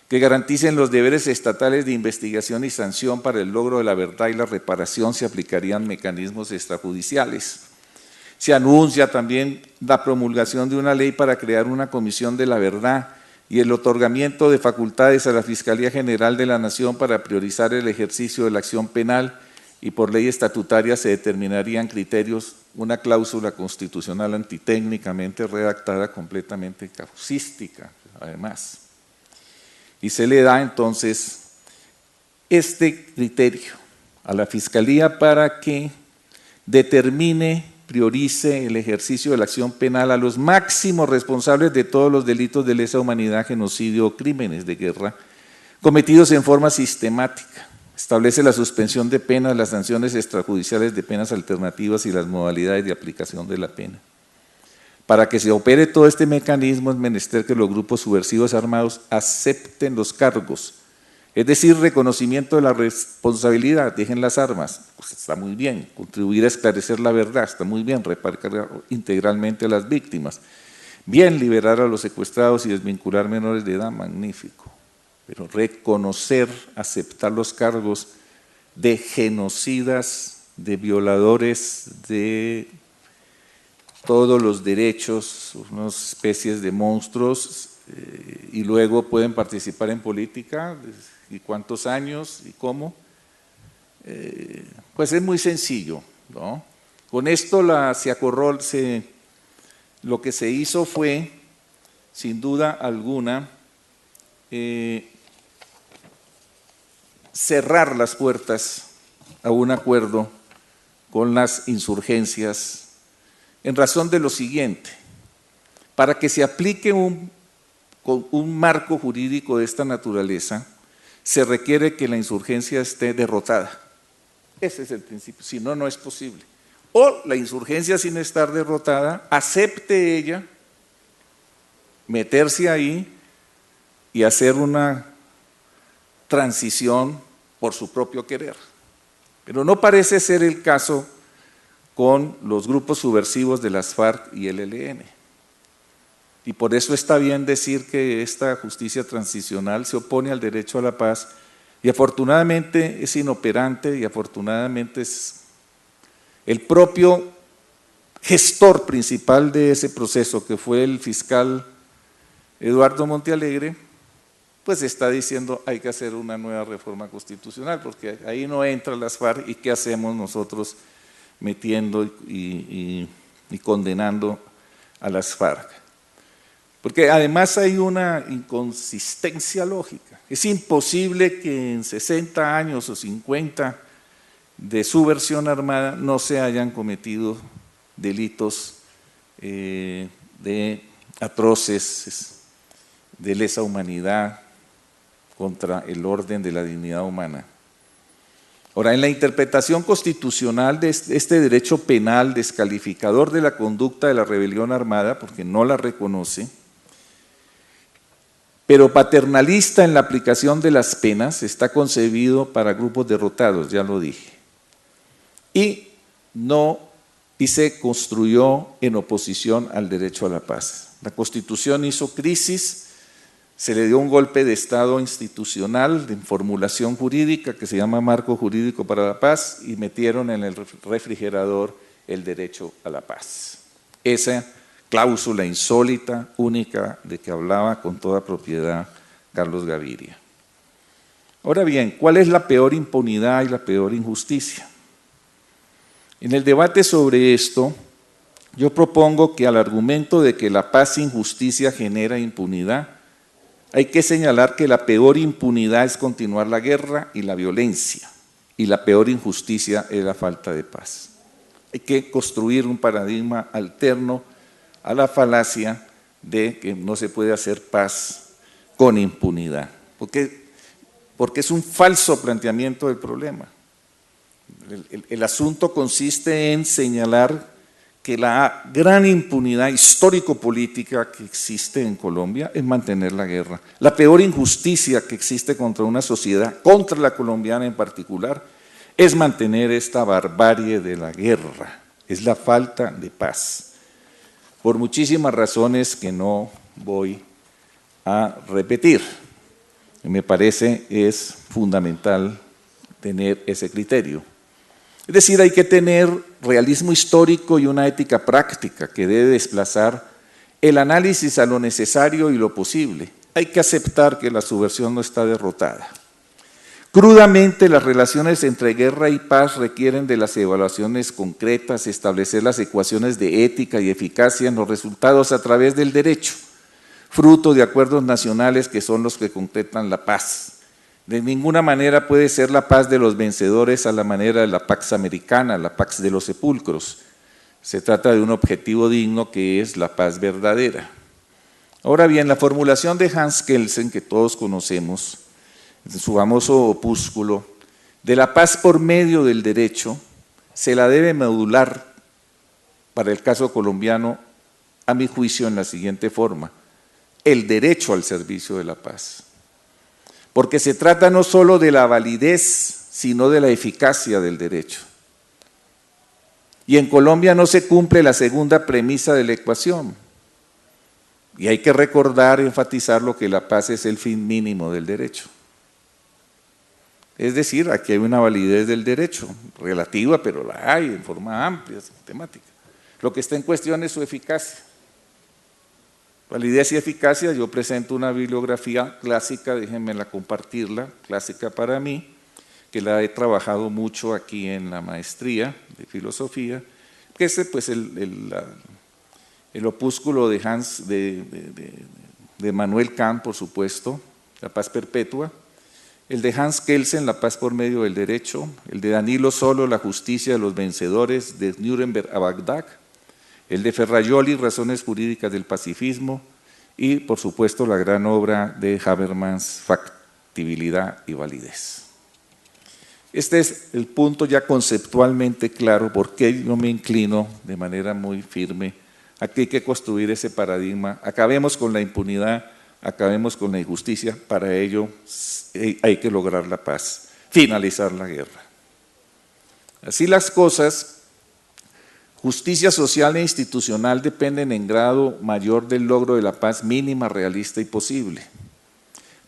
[SPEAKER 4] que garanticen los deberes estatales de investigación y sanción para el logro de la verdad y la reparación. Se aplicarían mecanismos extrajudiciales. Se anuncia también la promulgación de una ley para crear una comisión de la verdad y el otorgamiento de facultades a la Fiscalía General de la Nación para priorizar el ejercicio de la acción penal, y por ley estatutaria se determinarían criterios, una cláusula constitucional antitécnicamente redactada, completamente causística, además. Y se le da entonces este criterio a la Fiscalía para que determine, priorice el ejercicio de la acción penal a los máximos responsables de todos los delitos de lesa humanidad, genocidio o crímenes de guerra cometidos en forma sistemática. Establece la suspensión de penas, las sanciones extrajudiciales de penas alternativas y las modalidades de aplicación de la pena. Para que se opere todo este mecanismo es menester que los grupos subversivos armados acepten los cargos, es decir, reconocimiento de la responsabilidad, dejen las armas, pues está muy bien, contribuir a esclarecer la verdad, está muy bien, reparar integralmente a las víctimas, bien liberar a los secuestrados y desvincular menores de edad, magnífico, pero reconocer, aceptar los cargos de genocidas, de violadores, de todos los derechos, unas especies de monstruos, y luego pueden participar en política, y cuántos años y cómo, pues es muy sencillo, ¿no? Con esto lo que se hizo fue, sin duda alguna, cerrar las puertas a un acuerdo con las insurgencias en razón de lo siguiente: para que se aplique un marco jurídico de esta naturaleza, se requiere que la insurgencia esté derrotada. Ese es el principio, si no, no es posible. O la insurgencia, sin estar derrotada, acepte ella meterse ahí y hacer una transición por su propio querer. Pero no parece ser el caso con los grupos subversivos de las FARC y el ELN. Y por eso está bien decir que esta justicia transicional se opone al derecho a la paz, y afortunadamente es inoperante, y afortunadamente es el propio gestor principal de ese proceso, que fue el fiscal Eduardo Montealegre, pues está diciendo hay que hacer una nueva reforma constitucional, porque ahí no entran las FARC, y ¿qué hacemos nosotros metiendo y condenando a las FARC? Porque además hay una inconsistencia lógica. Es imposible que en 60 años o 50 de subversión armada no se hayan cometido delitos de atroces, de lesa humanidad contra el orden de la dignidad humana. Ahora, en la interpretación constitucional de este derecho penal descalificador de la conducta de la rebelión armada, porque no la reconoce, pero paternalista en la aplicación de las penas, está concebido para grupos derrotados, ya lo dije, y se construyó en oposición al derecho a la paz. La Constitución hizo crisis, se le dio un golpe de Estado institucional de formulación jurídica que se llama Marco Jurídico para la Paz, y metieron en el refrigerador el derecho a la paz. Esa cláusula insólita, única, de que hablaba con toda propiedad Carlos Gaviria. Ahora bien, ¿cuál es la peor impunidad y la peor injusticia? En el debate sobre esto, yo propongo que al argumento de que la paz sin justicia genera impunidad, hay que señalar que la peor impunidad es continuar la guerra y la violencia, y la peor injusticia es la falta de paz. Hay que construir un paradigma alterno a la falacia de que no se puede hacer paz con impunidad. Porque porque es un falso planteamiento del problema. El asunto consiste en señalar que la gran impunidad histórico-política que existe en Colombia es mantener la guerra. La peor injusticia que existe contra una sociedad, contra la colombiana en particular, es mantener esta barbarie de la guerra, es la falta de paz. Por muchísimas razones que no voy a repetir. Me parece es fundamental tener ese criterio. Es decir, hay que tener realismo histórico y una ética práctica que debe desplazar el análisis a lo necesario y lo posible. Hay que aceptar que la subversión no está derrotada. Crudamente, las relaciones entre guerra y paz requieren de las evaluaciones concretas, establecer las ecuaciones de ética y eficacia en los resultados a través del derecho, fruto de acuerdos nacionales que son los que concretan la paz. De ninguna manera puede ser la paz de los vencedores a la manera de la Pax Americana, la Pax de los Sepulcros. Se trata de un objetivo digno que es la paz verdadera. Ahora bien, la formulación de Hans Kelsen, que todos conocemos, en su famoso opúsculo, de la paz por medio del derecho, se la debe modular para el caso colombiano, a mi juicio, en la siguiente forma: el derecho al servicio de la paz. Porque se trata no solo de la validez, sino de la eficacia del derecho. Y en Colombia no se cumple la segunda premisa de la ecuación. Y hay que recordar y enfatizar lo que la paz es el fin mínimo del derecho. Es decir, aquí hay una validez del derecho, relativa, pero la hay en forma amplia, sistemática. Lo que está en cuestión es su eficacia. Validez y eficacia, yo presento una bibliografía clásica, déjenmela compartirla, clásica para mí, que la he trabajado mucho aquí en la maestría de filosofía, que es pues el opúsculo de Manuel Kant, por supuesto, La paz perpetua, el de Hans Kelsen, La paz por medio del derecho, el de Danilo Solo, La justicia de los vencedores, de Nuremberg a Bagdad, el de Ferrajoli, Razones jurídicas del pacifismo, y por supuesto la gran obra de Habermas, Factibilidad y validez. Este es el punto ya conceptualmente claro por qué yo me inclino de manera muy firme a que hay que construir ese paradigma. Acabemos con la impunidad, acabemos con la injusticia, para ello hay que lograr la paz, finalizar la guerra. Así las cosas, justicia social e institucional dependen en grado mayor del logro de la paz mínima, realista y posible.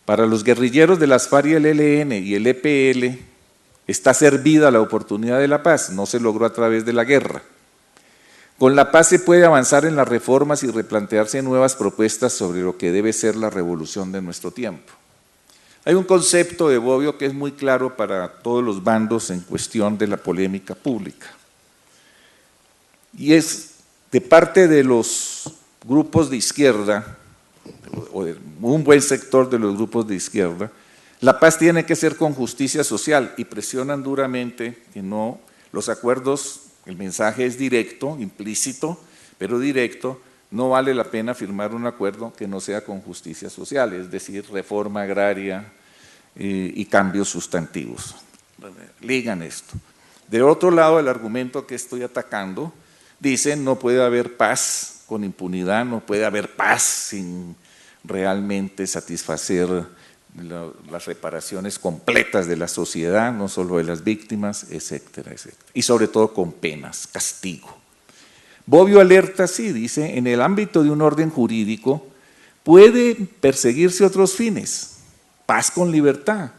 [SPEAKER 4] Para los guerrilleros de las FARC y el ELN y el EPL está servida la oportunidad de la paz, no se logró a través de la guerra. Con la paz se puede avanzar en las reformas y replantearse nuevas propuestas sobre lo que debe ser la revolución de nuestro tiempo. Hay un concepto de Bobbio que es muy claro para todos los bandos en cuestión de la polémica pública. Y es de parte de los grupos de izquierda, o de un buen sector de los grupos de izquierda, la paz tiene que ser con justicia social y presionan duramente que no, los acuerdos, el mensaje es directo, implícito, pero directo, no vale la pena firmar un acuerdo que no sea con justicia social, es decir, reforma agraria y cambios sustantivos. Ligan esto. De otro lado, el argumento que estoy atacando, dicen no puede haber paz con impunidad, no puede haber paz sin realmente satisfacer las reparaciones completas de la sociedad, no solo de las víctimas, etcétera, etcétera. Y sobre todo con penas, castigo. Bobbio alerta, sí, dice, en el ámbito de un orden jurídico puede perseguirse otros fines, paz con libertad,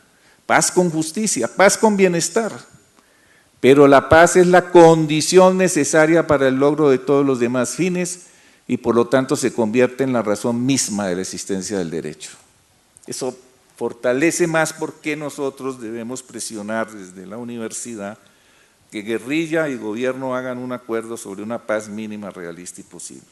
[SPEAKER 4] paz con justicia, paz con bienestar. Pero la paz es la condición necesaria para el logro de todos los demás fines y por lo tanto se convierte en la razón misma de la existencia del derecho. Eso fortalece más por qué nosotros debemos presionar desde la universidad que guerrilla y gobierno hagan un acuerdo sobre una paz mínima, realista y posible.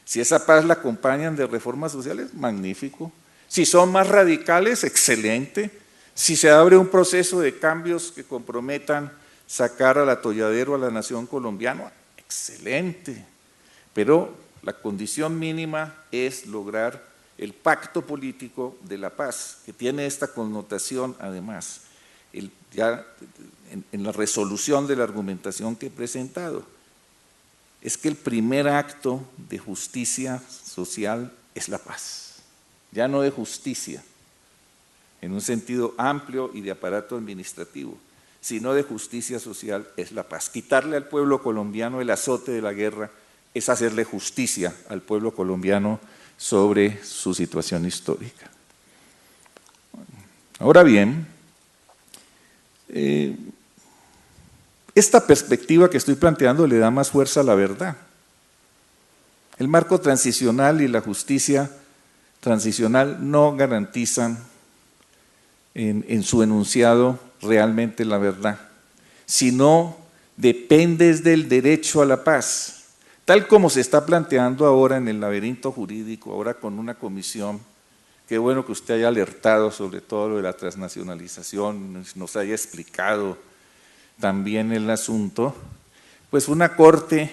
[SPEAKER 4] Si esa paz la acompañan de reformas sociales, magnífico. Si son más radicales, excelente. Si se abre un proceso de cambios que comprometan sacar al atolladero a la nación colombiana, excelente. Pero la condición mínima es lograr el pacto político de la paz, que tiene esta connotación además, ya en la resolución de la argumentación que he presentado, es que el primer acto de justicia social es la paz, ya no de justicia en un sentido amplio y de aparato administrativo, sino de justicia social es la paz. Quitarle al pueblo colombiano el azote de la guerra es hacerle justicia al pueblo colombiano sobre su situación histórica. Ahora bien, esta perspectiva que estoy planteando le da más fuerza a la verdad. El marco transicional y la justicia transicional no garantizan en su enunciado realmente la verdad, sino dependes del derecho a la paz, tal como se está planteando ahora en el laberinto jurídico, ahora con una comisión. Qué bueno que usted haya alertado sobre todo lo de la transnacionalización, nos haya explicado también el asunto. Pues una corte,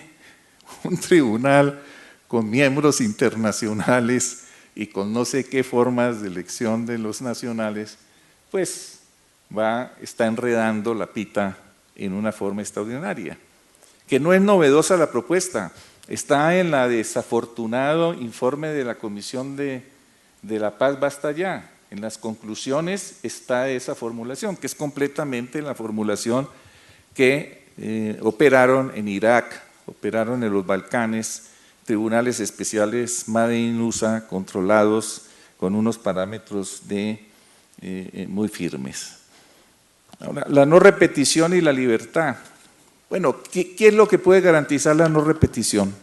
[SPEAKER 4] un tribunal con miembros internacionales y con no sé qué formas de elección de los nacionales, pues está enredando la pita en una forma extraordinaria, que no es novedosa la propuesta, está en la desafortunado informe de la Comisión de la Paz Basta Ya. En las conclusiones está esa formulación, que es completamente la formulación que operaron en Irak, operaron en los Balcanes, tribunales especiales Made in USA controlados con unos parámetros muy firmes. Ahora, la no repetición y la libertad. Bueno, ¿qué es lo que puede garantizar la no repetición?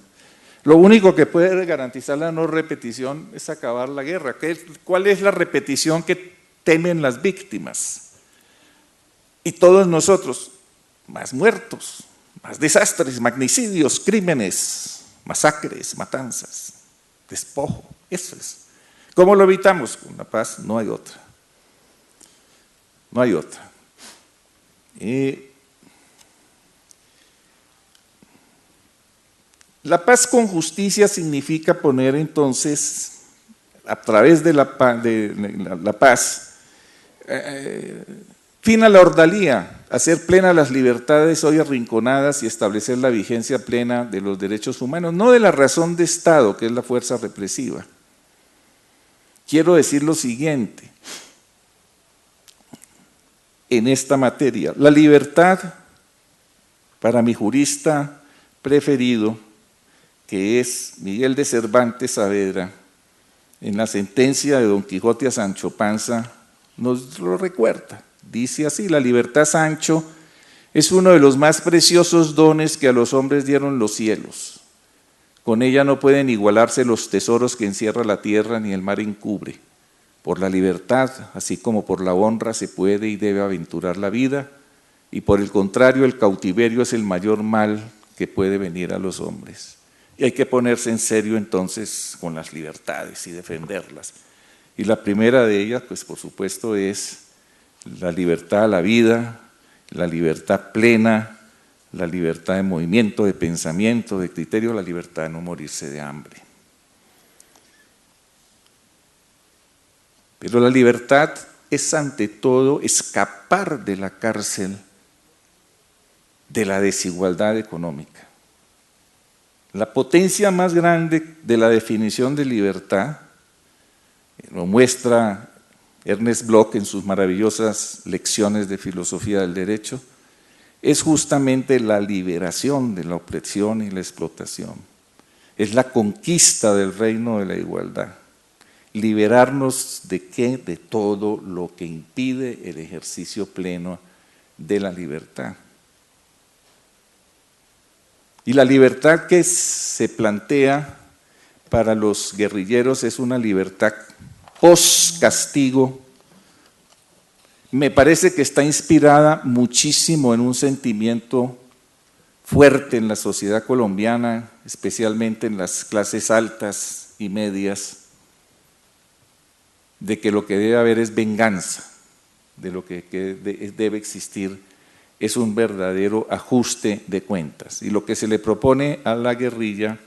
[SPEAKER 4] Lo único que puede garantizar la no repetición es acabar la guerra. ¿Cuál es la repetición que temen las víctimas? Y todos nosotros, más muertos, más desastres, magnicidios, crímenes, masacres, matanzas, despojo. Eso es. ¿Cómo lo evitamos? Con la paz no hay otra. No hay otra. La paz con justicia significa poner entonces, a través de la paz, fin a la ordalía, hacer plenas las libertades hoy arrinconadas y establecer la vigencia plena de los derechos humanos, no de la razón de Estado, que es la fuerza represiva. Quiero decir lo siguiente en esta materia. La libertad, para mi jurista preferido, que es Miguel de Cervantes Saavedra, en la sentencia de Don Quijote a Sancho Panza, nos lo recuerda. Dice así: la libertad, Sancho, es uno de los más preciosos dones que a los hombres dieron los cielos. Con ella no pueden igualarse los tesoros que encierra la tierra ni el mar encubre. Por la libertad, así como por la honra, se puede y debe aventurar la vida, y por el contrario, el cautiverio es el mayor mal que puede venir a los hombres. Y hay que ponerse en serio entonces con las libertades y defenderlas. Y la primera de ellas, pues por supuesto, es la libertad a la vida, la libertad plena, la libertad de movimiento, de pensamiento, de criterio, la libertad de no morirse de hambre. Pero la libertad es ante todo escapar de la cárcel de la desigualdad económica. La potencia más grande de la definición de libertad, lo muestra Ernest Bloch en sus maravillosas lecciones de filosofía del derecho, es justamente la liberación de la opresión y la explotación. Es la conquista del reino de la igualdad. Liberarnos ¿de qué? De todo lo que impide el ejercicio pleno de la libertad. Y la libertad que se plantea para los guerrilleros es una libertad post-castigo. Me parece que está inspirada muchísimo en un sentimiento fuerte en la sociedad colombiana, especialmente en las clases altas y medias, de que lo que debe haber es venganza, de lo que debe existir es un verdadero ajuste de cuentas. Y lo que se le propone a la guerrilla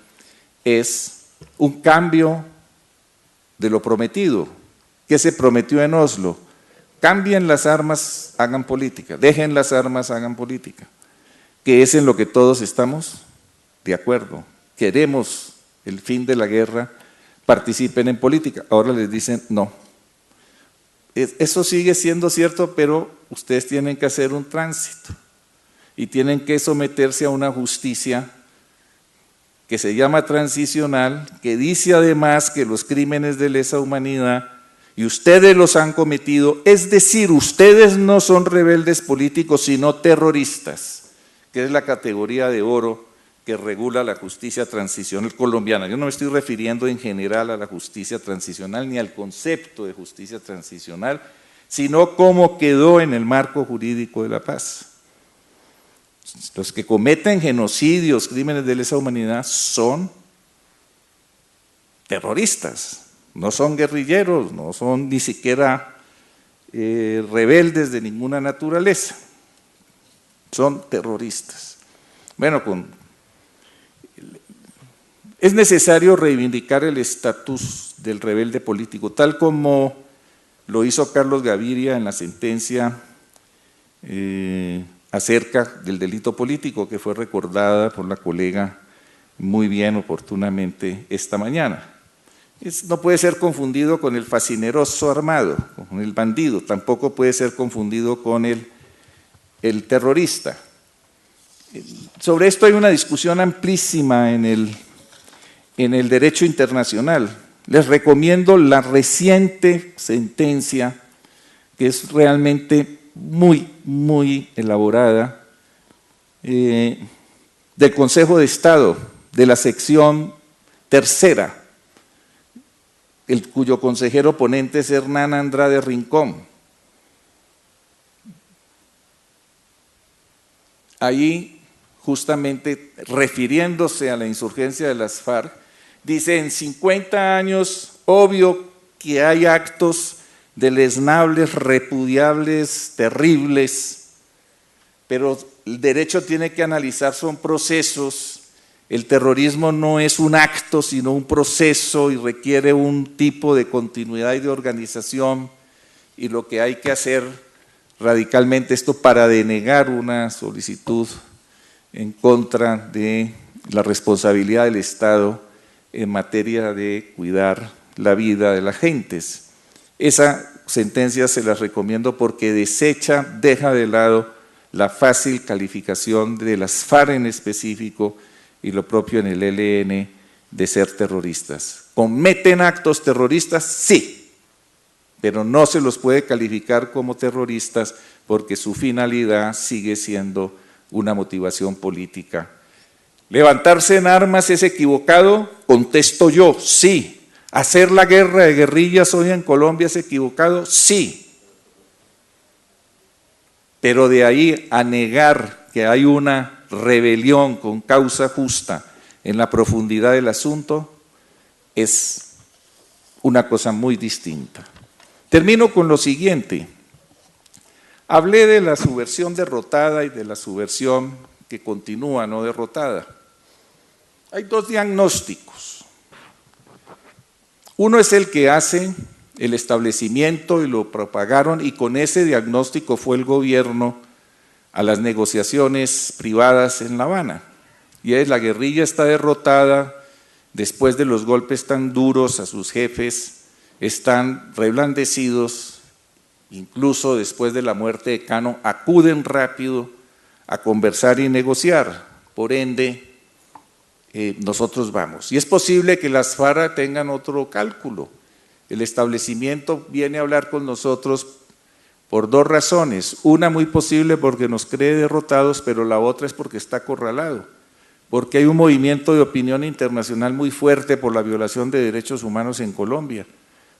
[SPEAKER 4] es un cambio de lo prometido. ¿Qué se prometió en Oslo? Cambien las armas, hagan política. Dejen las armas, hagan política. Que es en lo que todos estamos de acuerdo. Queremos el fin de la guerra, participen en política. Ahora les dicen no. Eso sigue siendo cierto, pero ustedes tienen que hacer un tránsito y tienen que someterse a una justicia que se llama transicional, que dice además que los crímenes de lesa humanidad y ustedes los han cometido, es decir, ustedes no son rebeldes políticos, sino terroristas, que es la categoría de oro que regula la justicia transicional colombiana. Yo no me estoy refiriendo en general a la justicia transicional ni al concepto de justicia transicional, sino cómo quedó en el marco jurídico de la paz. Los que cometen genocidios, crímenes de lesa humanidad, son terroristas, no son guerrilleros, no son ni siquiera rebeldes de ninguna naturaleza, son terroristas. Bueno, es necesario reivindicar el estatus del rebelde político, tal como lo hizo Carlos Gaviria en la sentencia acerca del delito político, que fue recordada por la colega muy bien, oportunamente, esta mañana. No puede ser confundido con el fascineroso armado, con el bandido, tampoco puede ser confundido con el terrorista. Sobre esto hay una discusión amplísima en el derecho internacional. Les recomiendo la reciente sentencia, que es realmente muy, muy elaborada, del Consejo de Estado, de la sección tercera, cuyo consejero ponente es Hernán Andrade Rincón. Ahí, justamente refiriéndose a la insurgencia de las FARC, dice: en 50 años, obvio que hay actos deleznables, repudiables, terribles, pero el derecho tiene que analizar, son procesos. El terrorismo no es un acto, sino un proceso y requiere un tipo de continuidad y de organización, y lo que hay que hacer radicalmente esto para denegar una solicitud en contra de la responsabilidad del Estado en materia de cuidar la vida de las gentes. Esa sentencia se las recomiendo porque deja de lado la fácil calificación de las FARC en específico y lo propio en el ELN de ser terroristas. ¿Cometen actos terroristas? Sí, pero no se los puede calificar como terroristas porque su finalidad sigue siendo una motivación política. ¿Levantarse en armas es equivocado? Contesto yo, sí. ¿Hacer la guerra de guerrillas hoy en Colombia es equivocado? Sí. Pero de ahí a negar que hay una rebelión con causa justa en la profundidad del asunto es una cosa muy distinta. Termino con lo siguiente. Hablé de la subversión derrotada y de la subversión que continúa no derrotada. Hay dos diagnósticos. Uno es el que hace el establecimiento y lo propagaron, y con ese diagnóstico fue el gobierno a las negociaciones privadas en La Habana. Y es: la guerrilla está derrotada, después de los golpes tan duros a sus jefes, están reblandecidos, incluso después de la muerte de Cano, acuden rápido a conversar y negociar. Por ende, nosotros vamos. Y es posible que las FARC tengan otro cálculo. El establecimiento viene a hablar con nosotros por dos razones. Una, muy posible porque nos cree derrotados, pero la otra es porque está acorralado. Porque hay un movimiento de opinión internacional muy fuerte por la violación de derechos humanos en Colombia.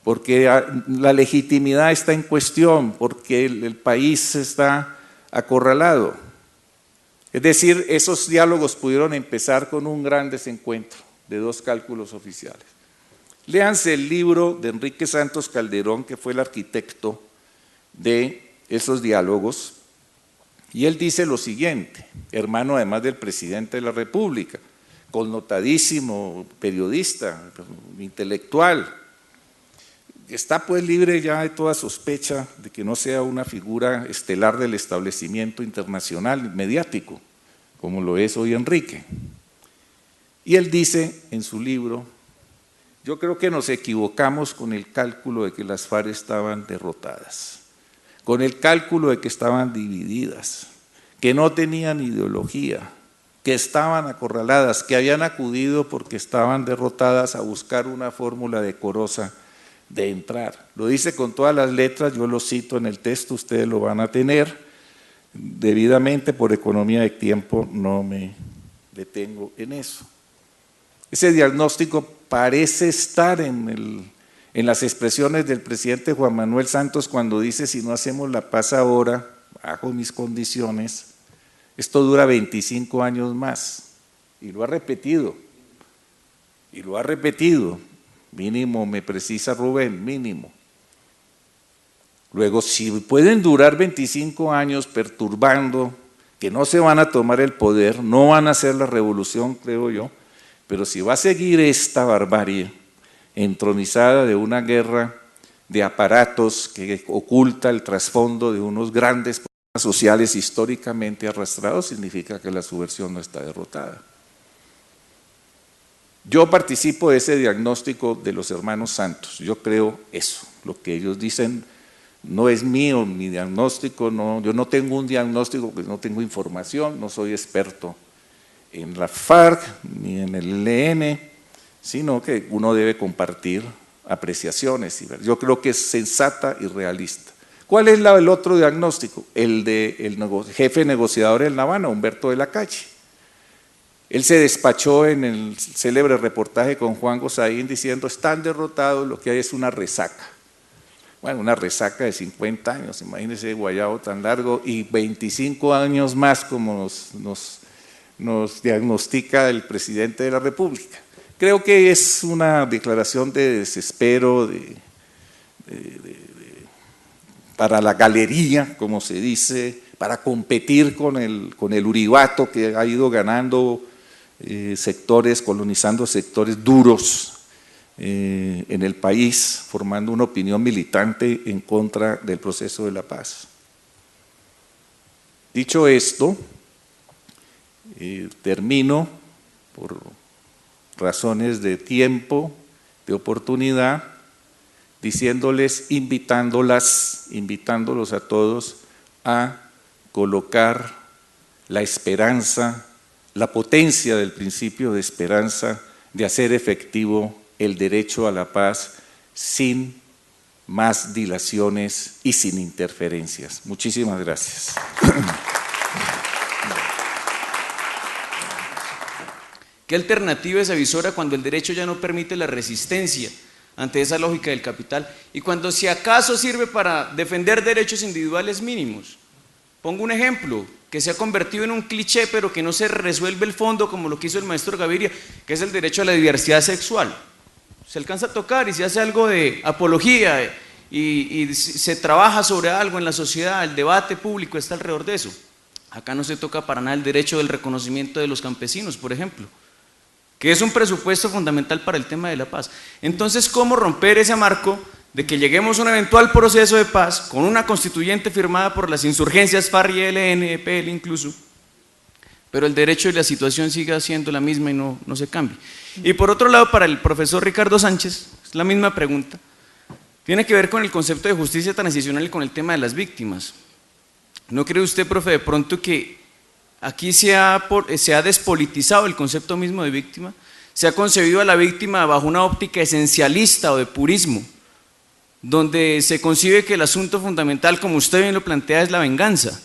[SPEAKER 4] Porque la legitimidad está en cuestión, porque el país está acorralado. Es decir, esos diálogos pudieron empezar con un gran desencuentro de dos cálculos oficiales. Léanse el libro de Enrique Santos Calderón, que fue el arquitecto de esos diálogos, y él dice lo siguiente, hermano además del presidente de la República, connotadísimo periodista, intelectual. está pues libre ya de toda sospecha de que no sea una figura estelar del establecimiento internacional mediático, como lo es hoy Enrique. Y él dice en su libro: yo creo que nos equivocamos con el cálculo de que las FARC estaban derrotadas, con el cálculo de que estaban divididas, que no tenían ideología, que estaban acorraladas, que habían acudido porque estaban derrotadas a buscar una fórmula decorosa de entrar. Lo dice con todas las letras, yo lo cito en el texto, ustedes lo van a tener debidamente, por economía de tiempo no me detengo en eso. Ese diagnóstico parece estar en las expresiones del presidente Juan Manuel Santos cuando dice: si no hacemos la paz ahora, bajo mis condiciones, esto dura 25 años más. Y lo ha repetido, mínimo, me precisa Rubén, mínimo. Luego, si pueden durar 25 años perturbando, que no se van a tomar el poder, no van a hacer la revolución, creo yo, pero si va a seguir esta barbarie entronizada de una guerra de aparatos que oculta el trasfondo de unos grandes problemas sociales históricamente arrastrados, significa que la subversión no está derrotada. Yo participo de ese diagnóstico de los hermanos Santos, yo creo eso, lo que ellos dicen no es mío, mi diagnóstico, no, yo no tengo un diagnóstico porque no tengo información, no soy experto en la FARC ni en el ELN, sino que uno debe compartir apreciaciones. Yo creo que es sensata y realista. ¿Cuál es el otro diagnóstico? El del jefe negociador del La Habana, Humberto de la Calle. Él se despachó en el célebre reportaje con Juan Gosaín diciendo: están derrotados, lo que hay es una resaca. Bueno, una resaca de 50 años, imagínense guayabo tan largo, y 25 años más como nos diagnostica el presidente de la República. Creo que es una declaración de desespero, para la galería, como se dice, para competir con el uribato que ha ido ganando sectores, colonizando sectores duros en el país, formando una opinión militante en contra del proceso de la paz. Dicho esto, termino por razones de tiempo, de oportunidad, diciéndoles, invitándolos a todos a colocar la esperanza, la potencia del principio de esperanza, de hacer efectivo el derecho a la paz sin más dilaciones y sin interferencias. Muchísimas gracias.
[SPEAKER 5] ¿Qué alternativa se avisora cuando el derecho ya no permite la resistencia ante esa lógica del capital y cuando si acaso sirve para defender derechos individuales mínimos? Pongo un ejemplo que se ha convertido en un cliché pero que no se resuelve el fondo, como lo que hizo el maestro Gaviria, que es el derecho a la diversidad sexual. Se alcanza a tocar y se hace algo de apología y se trabaja sobre algo en la sociedad, el debate público está alrededor de eso. Acá no se toca para nada el derecho del reconocimiento de los campesinos, por ejemplo, que es un presupuesto fundamental para el tema de la paz. Entonces, ¿cómo romper ese marco de que lleguemos a un eventual proceso de paz con una constituyente firmada por las insurgencias FARC y ELN, EPL incluso, pero el derecho y la situación siga siendo la misma y no se cambie? Y por otro lado, para el profesor Ricardo Sánchez, es la misma pregunta, tiene que ver con el concepto de justicia transicional y con el tema de las víctimas. ¿No cree usted, profe, de pronto que aquí se ha despolitizado el concepto mismo de víctima? Se ha concebido a la víctima bajo una óptica esencialista o de purismo, donde se concibe que el asunto fundamental, como usted bien lo plantea, es la venganza,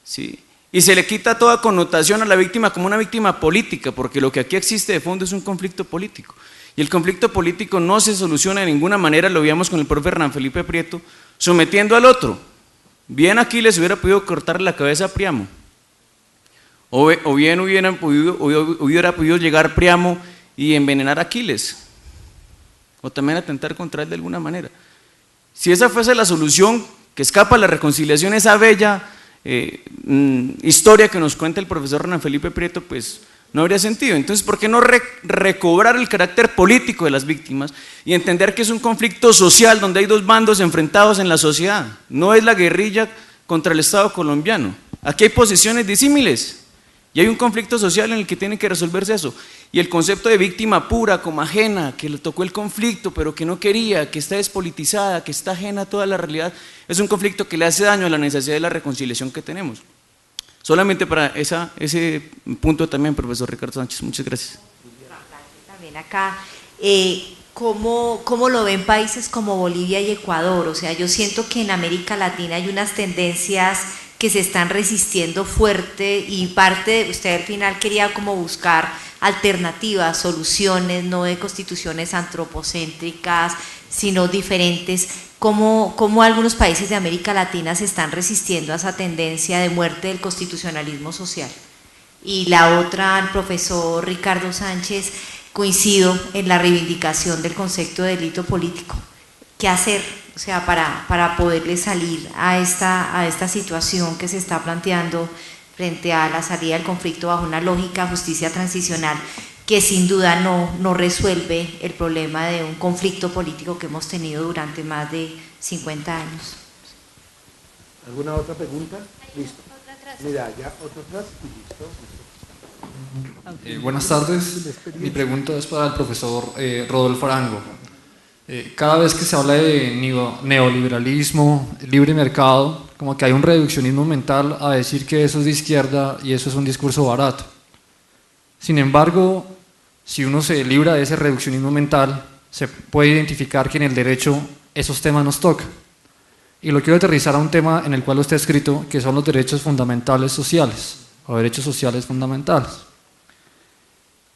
[SPEAKER 5] ¿sí? Y se le quita toda connotación a la víctima como una víctima política, porque lo que aquí existe de fondo es un conflicto político. Y el conflicto político no se soluciona de ninguna manera, lo veíamos con el profe Hernán Felipe Prieto, sometiendo al otro. Bien Aquiles hubiera podido cortarle la cabeza a Priamo, o bien hubiera podido llegar Priamo y envenenar a Aquiles, o también atentar contra él de alguna manera. Si esa fuese la solución que escapa a la reconciliación, esa bella historia que nos cuenta el profesor Hernán Felipe Prieto, pues No habría sentido. Entonces, ¿por qué no recobrar el carácter político de las víctimas y entender que es un conflicto social donde hay dos bandos enfrentados en la sociedad? No es la guerrilla contra el Estado colombiano. Aquí hay posiciones disímiles y hay un conflicto social en el que tiene que resolverse eso. Y el concepto de víctima pura, como ajena, que le tocó el conflicto pero que no quería, que está despolitizada, que está ajena a toda la realidad, es un conflicto que le hace daño a la necesidad de la reconciliación que tenemos. Solamente para ese punto también, profesor Ricardo Sánchez, muchas gracias.
[SPEAKER 6] También acá, ¿cómo lo ven países como Bolivia y Ecuador? O sea, yo siento que en América Latina hay unas tendencias que se están resistiendo fuerte y usted al final quería como buscar alternativas, soluciones, no de constituciones antropocéntricas, sino diferentes. ¿Cómo algunos países de América Latina se están resistiendo a esa tendencia de muerte del constitucionalismo social? Y la otra, el profesor Ricardo Sánchez, coincido en la reivindicación del concepto de delito político. ¿Qué hacer? O sea, para poderle salir a esta situación que se está planteando frente a la salida del conflicto bajo una lógica de justicia transicional que sin duda no resuelve el problema de un conflicto político que hemos tenido durante más de 50 años.
[SPEAKER 2] ¿Alguna otra pregunta? Listo. Mira, ya otra atrás y listo.
[SPEAKER 7] Buenas tardes. Mi pregunta es para el profesor Rodolfo Arango. Cada vez que se habla de neoliberalismo, libre mercado, como que hay un reduccionismo mental a decir que eso es de izquierda y eso es un discurso barato. Sin embargo, si uno se libra de ese reduccionismo mental, se puede identificar que en el derecho esos temas nos tocan. Y lo quiero aterrizar a un tema en el cual está escrito, que son los derechos fundamentales sociales, o derechos sociales fundamentales.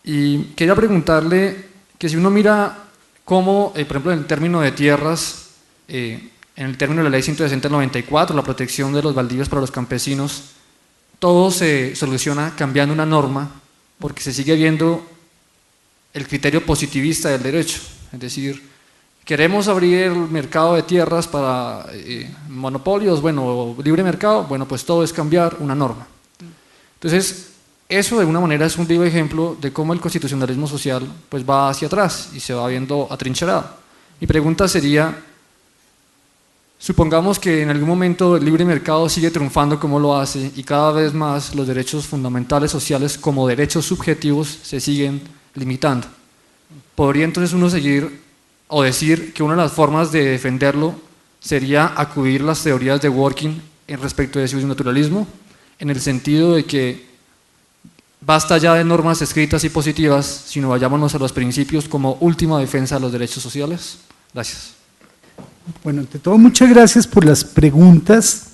[SPEAKER 7] Y quería preguntarle que si uno mira cómo, por ejemplo, en el término de tierras, en el término de la ley 160 del 94, la protección de los baldíos para los campesinos, todo se soluciona cambiando una norma, porque se sigue viendo el criterio positivista del derecho, es decir, queremos abrir el mercado de tierras para monopolios, bueno, libre mercado, bueno, pues todo es cambiar una norma. Entonces, eso de alguna manera es un vivo ejemplo de cómo el constitucionalismo social pues va hacia atrás y se va viendo atrincherado. Mi pregunta sería, supongamos que en algún momento el libre mercado sigue triunfando como lo hace y cada vez más los derechos fundamentales sociales como derechos subjetivos se siguen limitando. ¿Podría entonces uno seguir o decir que una de las formas de defenderlo sería acudir a las teorías de Dworkin en respecto de su naturalismo, en el sentido de que basta ya de normas escritas y positivas, sino vayámonos a los principios como última defensa de los derechos sociales? Gracias.
[SPEAKER 2] Bueno, ante todo, muchas gracias por las preguntas.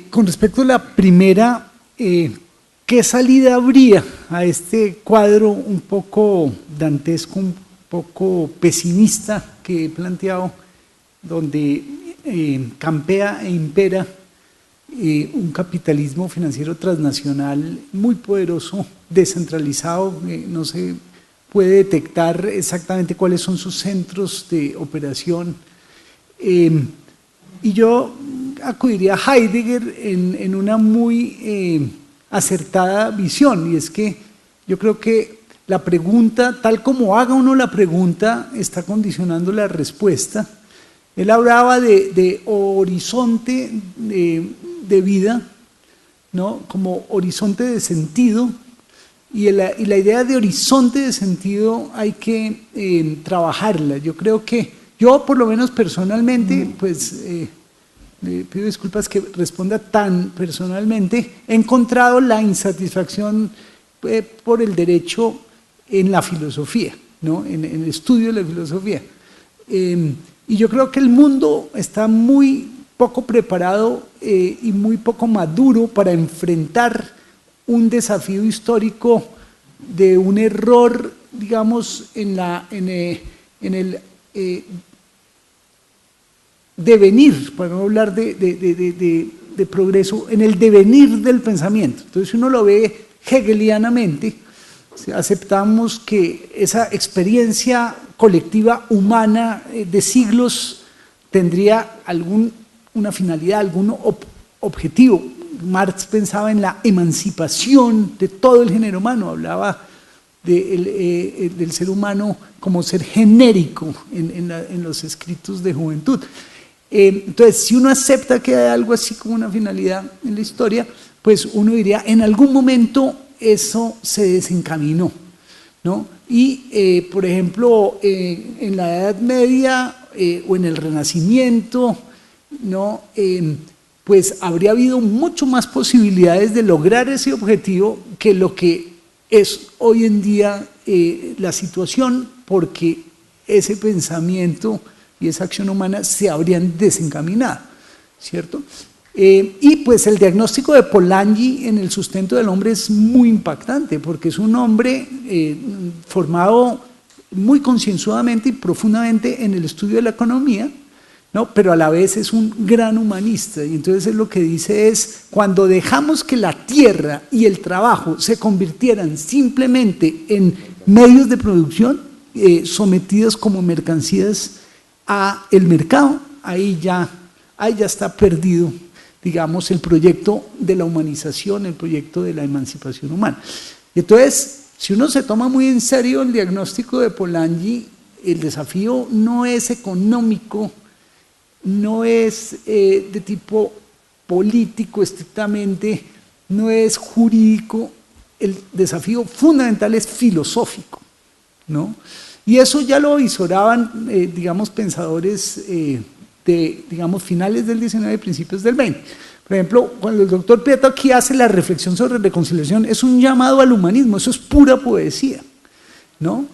[SPEAKER 2] Con respecto a la primera, ¿qué salida habría a este cuadro un poco dantesco, un poco pesimista que he planteado, donde campea e impera un capitalismo financiero transnacional muy poderoso, descentralizado, no se puede detectar exactamente cuáles son sus centros de operación? Y yo acudiría a Heidegger en una muy acertada visión, y es que yo creo que la pregunta, tal como haga uno la pregunta, está condicionando la respuesta. Él hablaba de horizonte de vida, ¿no? Como horizonte de sentido, y la idea de horizonte de sentido hay que trabajarla. Yo creo que, yo por lo menos personalmente, pues le pido disculpas que responda tan personalmente, he encontrado la insatisfacción por el derecho en la filosofía, ¿no? En el estudio de la filosofía. Y yo creo que el mundo está muy poco preparado y muy poco maduro para enfrentar un desafío histórico de un error, digamos, en el devenir, para no hablar de progreso, en el devenir del pensamiento. Entonces, si uno lo ve hegelianamente, aceptamos que esa experiencia colectiva humana de siglos tendría una finalidad, algún objetivo. Marx pensaba en la emancipación de todo el género humano, hablaba del ser humano como ser genérico en los escritos de Juventud. Entonces, si uno acepta que hay algo así como una finalidad en la historia, pues uno diría, en algún momento eso se desencaminó, ¿no? Y, por ejemplo, en la Edad Media o en el Renacimiento, ¿no? Pues habría habido mucho más posibilidades de lograr ese objetivo que lo que es hoy en día la situación, porque ese pensamiento y esa acción humana se habrían desencaminado, ¿cierto? Y pues el diagnóstico de Polanyi en el sustento del hombre es muy impactante, porque es un hombre formado muy concienzudamente y profundamente en el estudio de la economía, ¿no? Pero a la vez es un gran humanista, y entonces él lo que dice es, cuando dejamos que la tierra y el trabajo se convirtieran simplemente en medios de producción, sometidos como mercancías a el mercado, ahí ya está perdido, digamos, el proyecto de la humanización, el proyecto de la emancipación humana. Entonces, si uno se toma muy en serio el diagnóstico de Polanyi, el desafío no es económico, no es de tipo político estrictamente, no es jurídico, el desafío fundamental es filosófico, ¿no? Y eso ya lo visoraban, digamos, pensadores de, digamos, finales del XIX y principios del XX. Por ejemplo, cuando el doctor Prieto aquí hace la reflexión sobre reconciliación, es un llamado al humanismo, eso es pura poesía, ¿no?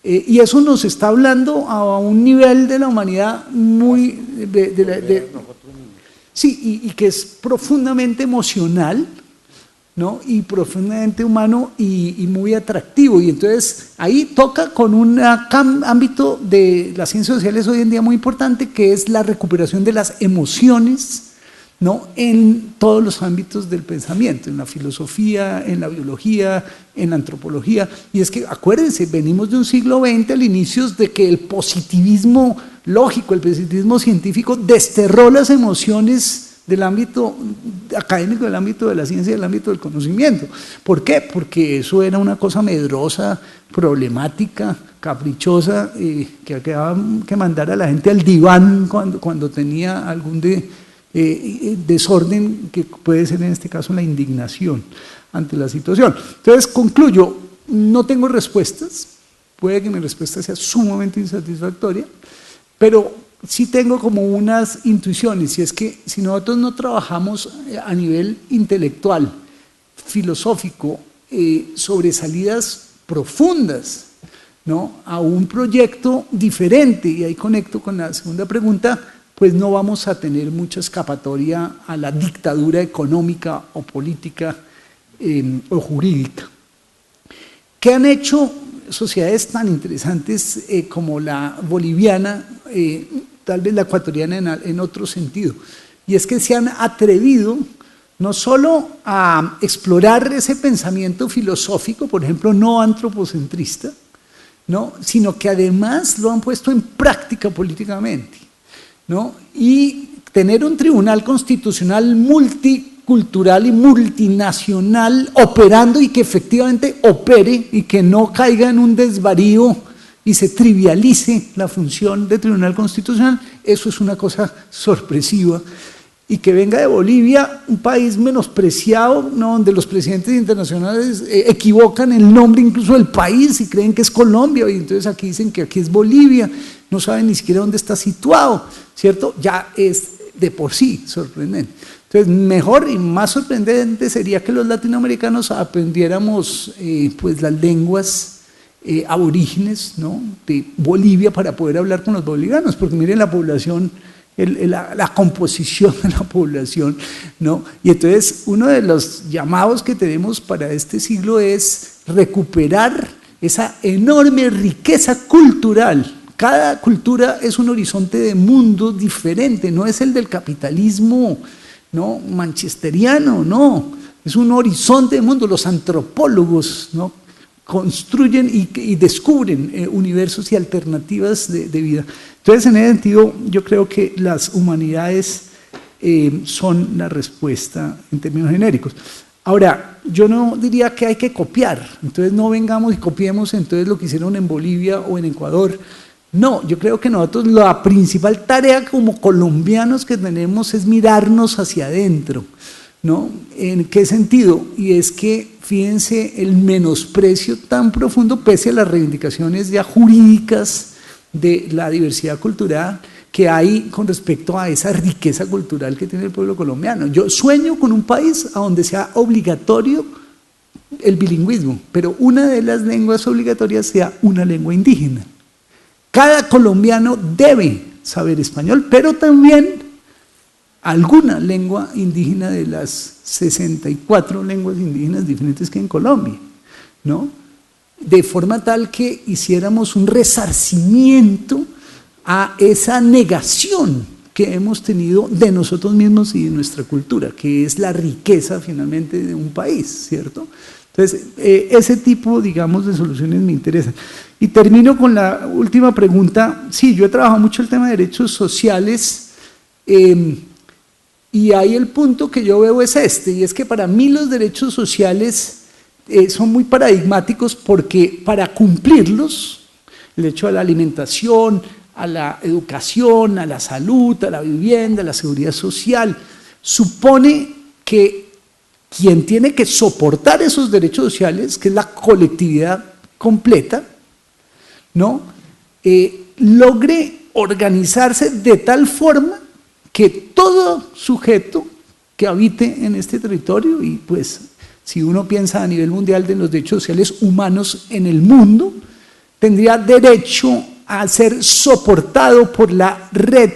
[SPEAKER 2] Y eso nos está hablando a un nivel de la humanidad muy... sí, y que es profundamente emocional, ¿no? Y profundamente humano y muy atractivo. Y entonces ahí toca con un ámbito de las ciencias sociales hoy en día muy importante, que es la recuperación de las emociones, ¿no? En todos los ámbitos del pensamiento, en la filosofía, en la biología, en la antropología. Y es que, acuérdense, venimos de un siglo XX al inicio de que el positivismo lógico, el positivismo científico desterró las emociones del ámbito académico, del ámbito de la ciencia y del ámbito del conocimiento. ¿Por qué? Porque eso era una cosa medrosa, problemática, caprichosa, que había que mandar a la gente al diván cuando tenía algún desorden, que puede ser en este caso la indignación ante la situación. Entonces, concluyo, no tengo respuestas, puede que mi respuesta sea sumamente insatisfactoria, pero sí tengo como unas intuiciones, y es que si nosotros no trabajamos a nivel intelectual, filosófico, sobre salidas profundas, ¿no? A un proyecto diferente, y ahí conecto con la segunda pregunta, pues no vamos a tener mucha escapatoria a la dictadura económica o política o jurídica. ¿Qué han hecho sociedades tan interesantes como la boliviana, tal vez la ecuatoriana en otro sentido? Y es que se han atrevido no solo a explorar ese pensamiento filosófico, por ejemplo, no antropocentrista, ¿no? Sino que además lo han puesto en práctica políticamente, ¿no? Y tener un tribunal constitucional multicultural y multinacional operando, y que efectivamente opere y que no caiga en un desvarío y se trivialice la función de tribunal constitucional, eso es una cosa sorpresiva. Y que venga de Bolivia, un país menospreciado, ¿no? Donde los presidentes internacionales equivocan el nombre incluso del país y creen que es Colombia, y entonces aquí dicen que aquí es Bolivia, no saben ni siquiera dónde está situado, ¿cierto? Ya es de por sí sorprendente. Entonces, mejor y más sorprendente sería que los latinoamericanos aprendiéramos pues las lenguas aborígenes, ¿no? De Bolivia, para poder hablar con los bolivianos, porque miren la población, la composición de la población, ¿no? Y entonces uno de los llamados que tenemos para este siglo es recuperar esa enorme riqueza cultural. Cada cultura es un horizonte de mundo diferente, no es el del capitalismo, ¿no? Manchesteriano, no, es un horizonte de mundo. Los antropólogos, ¿no? Construyen y descubren universos y alternativas de vida. Entonces, en ese sentido, yo creo que las humanidades son la respuesta en términos genéricos. Ahora, yo no diría que hay que copiar, entonces no vengamos y copiemos entonces lo que hicieron en Bolivia o en Ecuador. No, yo creo que nosotros la principal tarea como colombianos que tenemos es mirarnos hacia adentro, ¿no? ¿En qué sentido? Y es que, fíjense, el menosprecio tan profundo, pese a las reivindicaciones ya jurídicas de la diversidad cultural que hay con respecto a esa riqueza cultural que tiene el pueblo colombiano. Yo sueño con un país a donde sea obligatorio el bilingüismo, pero una de las lenguas obligatorias sea una lengua indígena. Cada colombiano debe saber español, pero también alguna lengua indígena de las 64 lenguas indígenas diferentes que hay en Colombia, ¿no? De forma tal que hiciéramos un resarcimiento a esa negación que hemos tenido de nosotros mismos y de nuestra cultura, que es la riqueza finalmente de un país, ¿cierto? Entonces, ese tipo, digamos, de soluciones me interesan. Y termino con la última pregunta. Sí, yo he trabajado mucho el tema de derechos sociales, y ahí el punto que yo veo es este, y es que para mí los derechos sociales son muy paradigmáticos porque para cumplirlos, el derecho a la alimentación, a la educación, a la salud, a la vivienda, a la seguridad social, supone que quien tiene que soportar esos derechos sociales, que es la colectividad completa, ¿no? Logre organizarse de tal forma que todo sujeto que habite en este territorio, y pues si uno piensa a nivel mundial de los derechos sociales humanos en el mundo, tendría derecho a ser soportado por la red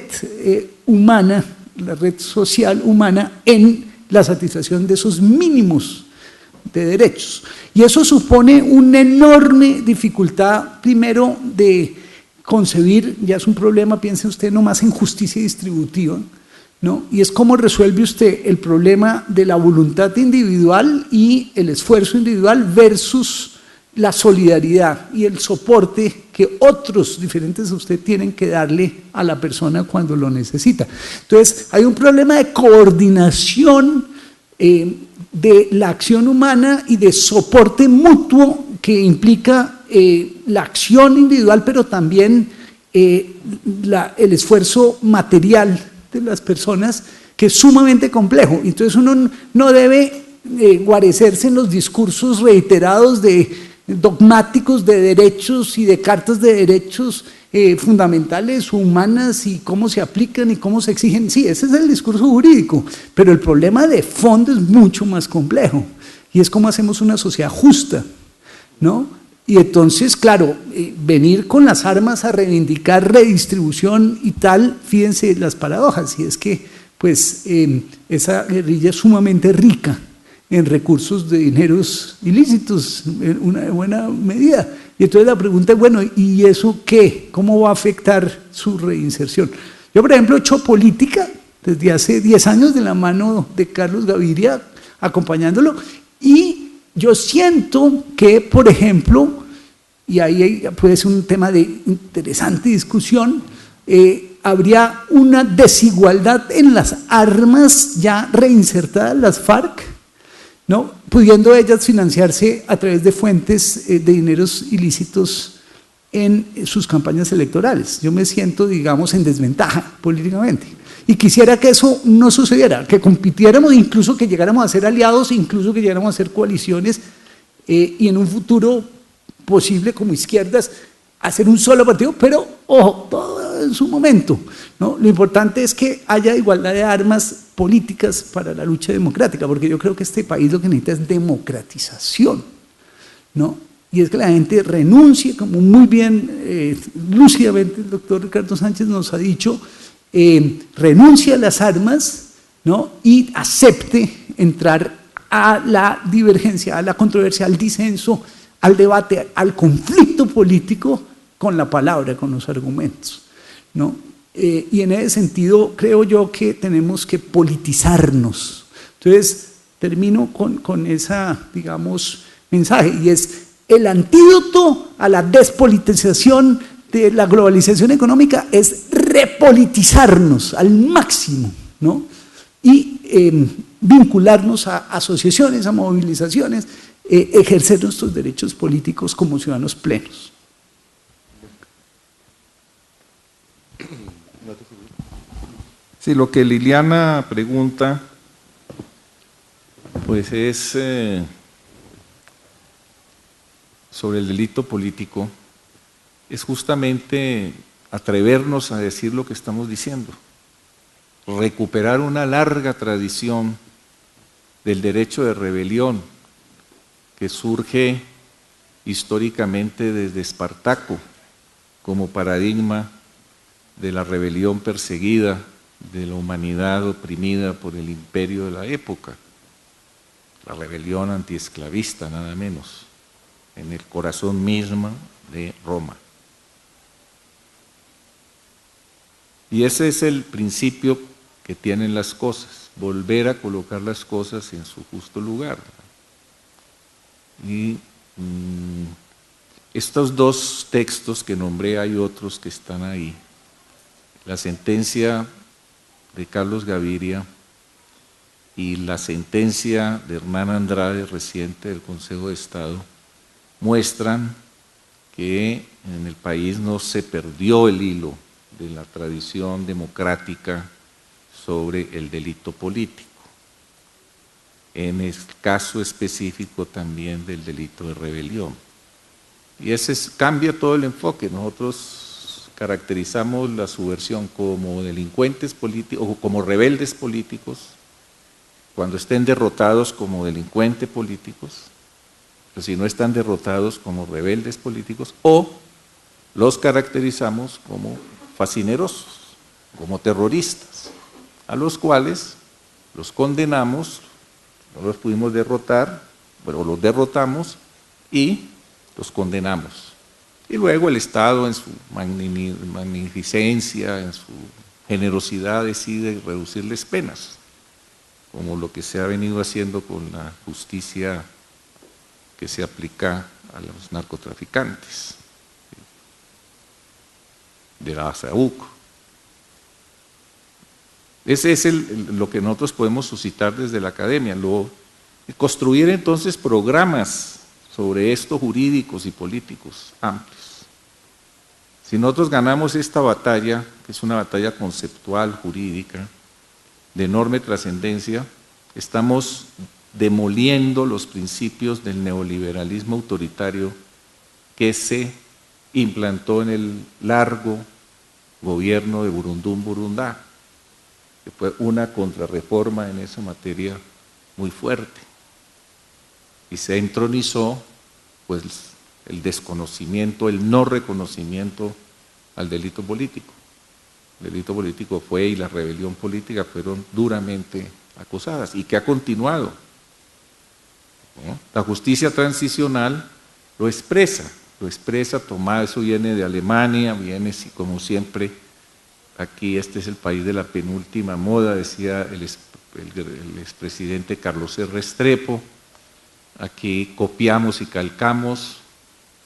[SPEAKER 2] humana, la red social humana, en la satisfacción de esos mínimos de derechos. Y eso supone una enorme dificultad, primero, de concebir, ya es un problema, piense usted nomás en justicia distributiva, ¿no? Y es cómo resuelve usted el problema de la voluntad individual y el esfuerzo individual versus la solidaridad y el soporte que otros diferentes a usted tienen que darle a la persona cuando lo necesita. Entonces, hay un problema de coordinación de la acción humana y de soporte mutuo que implica la acción individual, pero también el esfuerzo material de las personas, que es sumamente complejo. Entonces uno no debe guarecerse en los discursos reiterados dogmáticos de derechos y de cartas de derechos fundamentales o humanas y cómo se aplican y cómo se exigen. Sí, ese es el discurso jurídico, pero el problema de fondo es mucho más complejo y es cómo hacemos una sociedad justa, ¿no? Y entonces, claro, venir con las armas a reivindicar redistribución y tal, fíjense las paradojas, y es que pues esa guerrilla es sumamente rica en recursos de dineros ilícitos, en una buena medida. Y entonces la pregunta es, bueno, ¿y eso qué? ¿Cómo va a afectar su reinserción? Yo, por ejemplo, he hecho política desde hace 10 años de la mano de Carlos Gaviria, acompañándolo, y yo siento que, por ejemplo, y ahí puede ser un tema de interesante discusión, habría una desigualdad en las armas ya reinsertadas, las FARC, ¿no? Pudiendo ellas financiarse a través de fuentes de dineros ilícitos en sus campañas electorales. Yo me siento, digamos, en desventaja políticamente. Y quisiera que eso no sucediera, que compitiéramos, incluso que llegáramos a ser aliados, incluso que llegáramos a ser coaliciones, y en un futuro posible como izquierdas, hacer un solo partido, pero ojo, todo en su momento, ¿no? Lo importante es que haya igualdad de armas políticas para la lucha democrática, porque yo creo que este país lo que necesita es democratización, ¿no? Y es que la gente renuncie, como muy bien, lúcidamente el doctor Ricardo Sánchez nos ha dicho, renuncie a las armas, ¿no? Y acepte entrar a la divergencia, a la controversia, al disenso, al debate, al conflicto político con la palabra, con los argumentos, ¿no? Y en ese sentido creo yo que tenemos que politizarnos. Entonces termino con esa, digamos, mensaje, y es el antídoto a la despolitización de la globalización económica es repolitizarnos al máximo, ¿no? y vincularnos a asociaciones, a movilizaciones, ejercer nuestros derechos políticos como ciudadanos plenos.
[SPEAKER 4] Sí, lo que Liliana pregunta, pues es sobre el delito político, es justamente atrevernos a decir lo que estamos diciendo, recuperar una larga tradición del derecho de rebelión que surge históricamente desde Espartaco como paradigma de la rebelión perseguida, de la humanidad oprimida por el imperio de la época, la rebelión antiesclavista nada menos, en el corazón mismo de Roma. Y ese es el principio que tienen las cosas, volver a colocar las cosas en su justo lugar. Y estos dos textos que nombré, hay otros que están ahí. La sentencia de Carlos Gaviria y la sentencia de Hernán Andrade reciente del Consejo de Estado muestran que en el país no se perdió el hilo de la tradición democrática sobre el delito político, en el caso específico también del delito de rebelión. Y ese cambia todo el enfoque. Nosotros caracterizamos la subversión como delincuentes políticos o como rebeldes políticos, cuando estén derrotados como delincuentes políticos, pero si no están derrotados como rebeldes políticos, o los caracterizamos como fascinerosos, como terroristas, a los cuales los condenamos, no los pudimos derrotar, pero los derrotamos y los condenamos. Y luego el Estado, en su magnificencia, en su generosidad, decide reducirles penas, como lo que se ha venido haciendo con la justicia que se aplica a los narcotraficantes de la ASAUC. Ese es lo que nosotros podemos suscitar desde la academia, construir entonces programas sobre estos jurídicos y políticos amplios. Si nosotros ganamos esta batalla, que es una batalla conceptual, jurídica, de enorme trascendencia, estamos demoliendo los principios del neoliberalismo autoritario que se implantó en el largo gobierno de Burundún Burundá, que fue una contrarreforma en esa materia muy fuerte. Y se entronizó pues el desconocimiento, el no reconocimiento al delito político. El delito político fue y la rebelión política fueron duramente acosadas y que ha continuado, ¿no? La justicia transicional lo expresa tomada, eso viene de Alemania, viene como siempre, aquí este es el país de la penúltima moda, decía el expresidente Carlos R. Restrepo. Aquí copiamos y calcamos,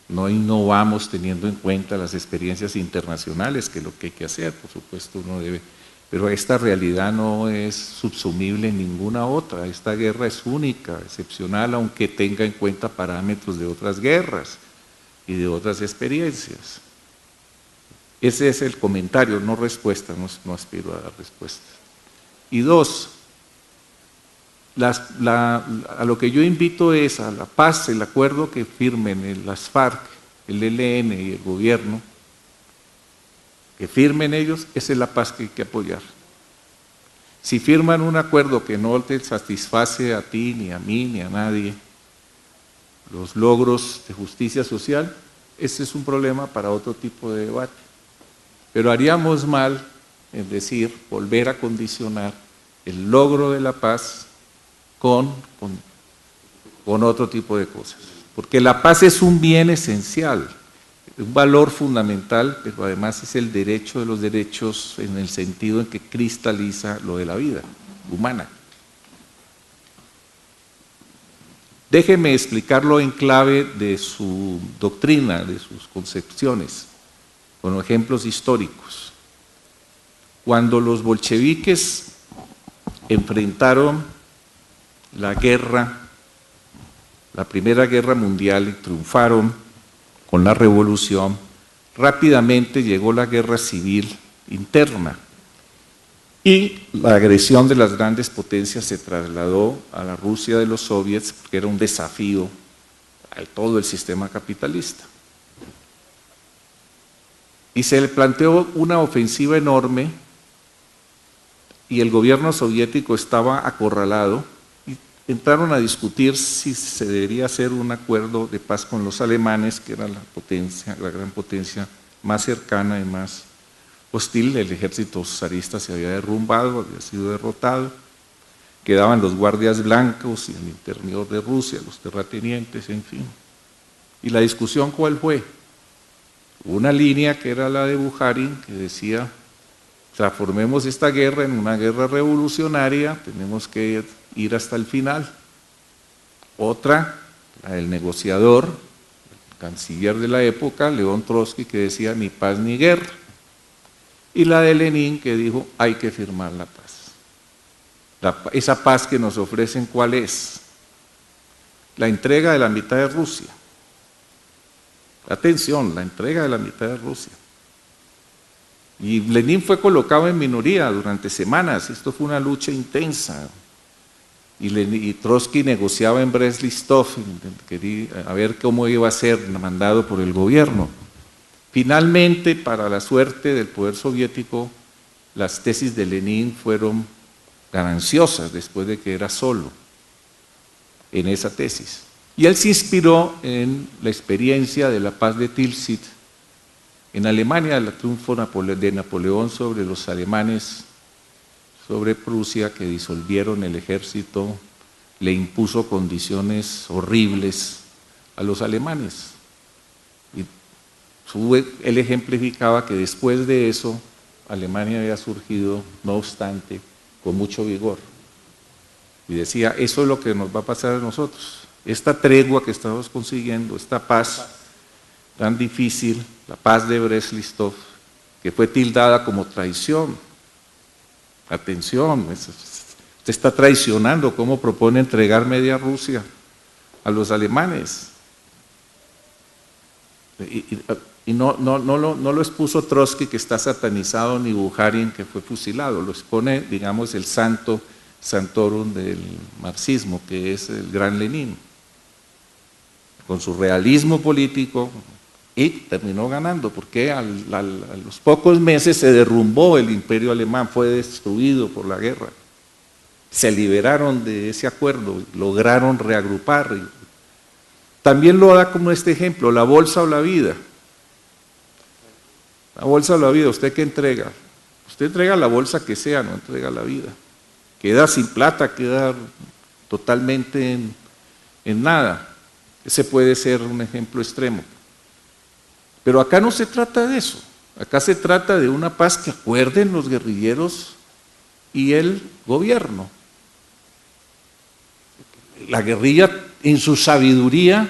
[SPEAKER 4] no innovamos teniendo en cuenta las experiencias internacionales, que es lo que hay que hacer, por supuesto uno debe, pero esta realidad no es subsumible en ninguna otra, esta guerra es única, excepcional, aunque tenga en cuenta parámetros de otras guerras y de otras experiencias. Ese es el comentario, no respuesta, no aspiro a dar respuestas. Y dos, a lo que yo invito es a la paz, el acuerdo que firmen las FARC, el ELN y el gobierno, que firmen ellos, esa es la paz que hay que apoyar. Si firman un acuerdo que no te satisface a ti, ni a mí, ni a nadie, los logros de justicia social, ese es un problema para otro tipo de debate. Pero haríamos mal en decir, volver a condicionar el logro de la paz con otro tipo de cosas. Porque la paz es un bien esencial, un valor fundamental, pero además es el derecho de los derechos en el sentido en que cristaliza lo de la vida humana. Déjeme explicarlo en clave de su doctrina, de sus concepciones, con ejemplos históricos. Cuando los bolcheviques enfrentaron la guerra, la Primera Guerra Mundial, y triunfaron con la revolución. Rápidamente llegó la guerra civil interna y la agresión de las grandes potencias se trasladó a la Rusia de los soviets, que era un desafío a todo el sistema capitalista. Y se le planteó una ofensiva enorme y el gobierno soviético estaba acorralado y entraron a discutir si se debería hacer un acuerdo de paz con los alemanes, que era la gran potencia más cercana y más hostil. El ejército zarista se había derrumbado, había sido derrotado, quedaban los guardias blancos y el interior de Rusia, los terratenientes, en fin. ¿Y la discusión cuál fue? Una línea que era la de Bukharin, que decía: transformemos esta guerra en una guerra revolucionaria, tenemos que ir hasta el final. Otra, la del negociador, el canciller de la época, León Trotsky, que decía: ni paz ni guerra. Y la de Lenin, que dijo: hay que firmar la paz. Esa paz que nos ofrecen, ¿cuál es? La entrega de la mitad de Rusia. Atención, la entrega de la mitad de Rusia. Y Lenin fue colocado en minoría durante semanas, esto fue una lucha intensa. Y Trotsky negociaba en Brest-Litovsk, a ver cómo iba a ser mandado por el gobierno. Finalmente, para la suerte del poder soviético, las tesis de Lenin fueron gananciosas después de que era solo en esa tesis. Y él se inspiró en la experiencia de la paz de Tilsit en Alemania, el triunfo de Napoleón sobre los alemanes, sobre Prusia, que disolvieron el ejército, le impuso condiciones horribles a los alemanes. Y él ejemplificaba que después de eso, Alemania había surgido, no obstante, con mucho vigor. Y decía: eso es lo que nos va a pasar a nosotros. Esta tregua que estamos consiguiendo, esta paz tan difícil, la paz de Brest-Litovsk, que fue tildada como traición. Atención, usted está traicionando. ¿Cómo propone entregar media Rusia a los alemanes? Y no lo expuso Trotsky, que está satanizado, ni Bukharin, que fue fusilado. Lo expone, digamos, el santo santorum del marxismo, que es el gran Lenin, con su realismo político, y terminó ganando, porque a los pocos meses se derrumbó el imperio alemán, fue destruido por la guerra. Se liberaron de ese acuerdo, lograron reagrupar. También lo da como este ejemplo, la bolsa o la vida. La bolsa o la vida, ¿usted qué entrega? Usted entrega la bolsa que sea, no entrega la vida. Queda sin plata, queda totalmente en nada. Ese puede ser un ejemplo extremo. Pero acá no se trata de eso. Acá se trata de una paz que acuerden los guerrilleros y el gobierno. La guerrilla, en su sabiduría,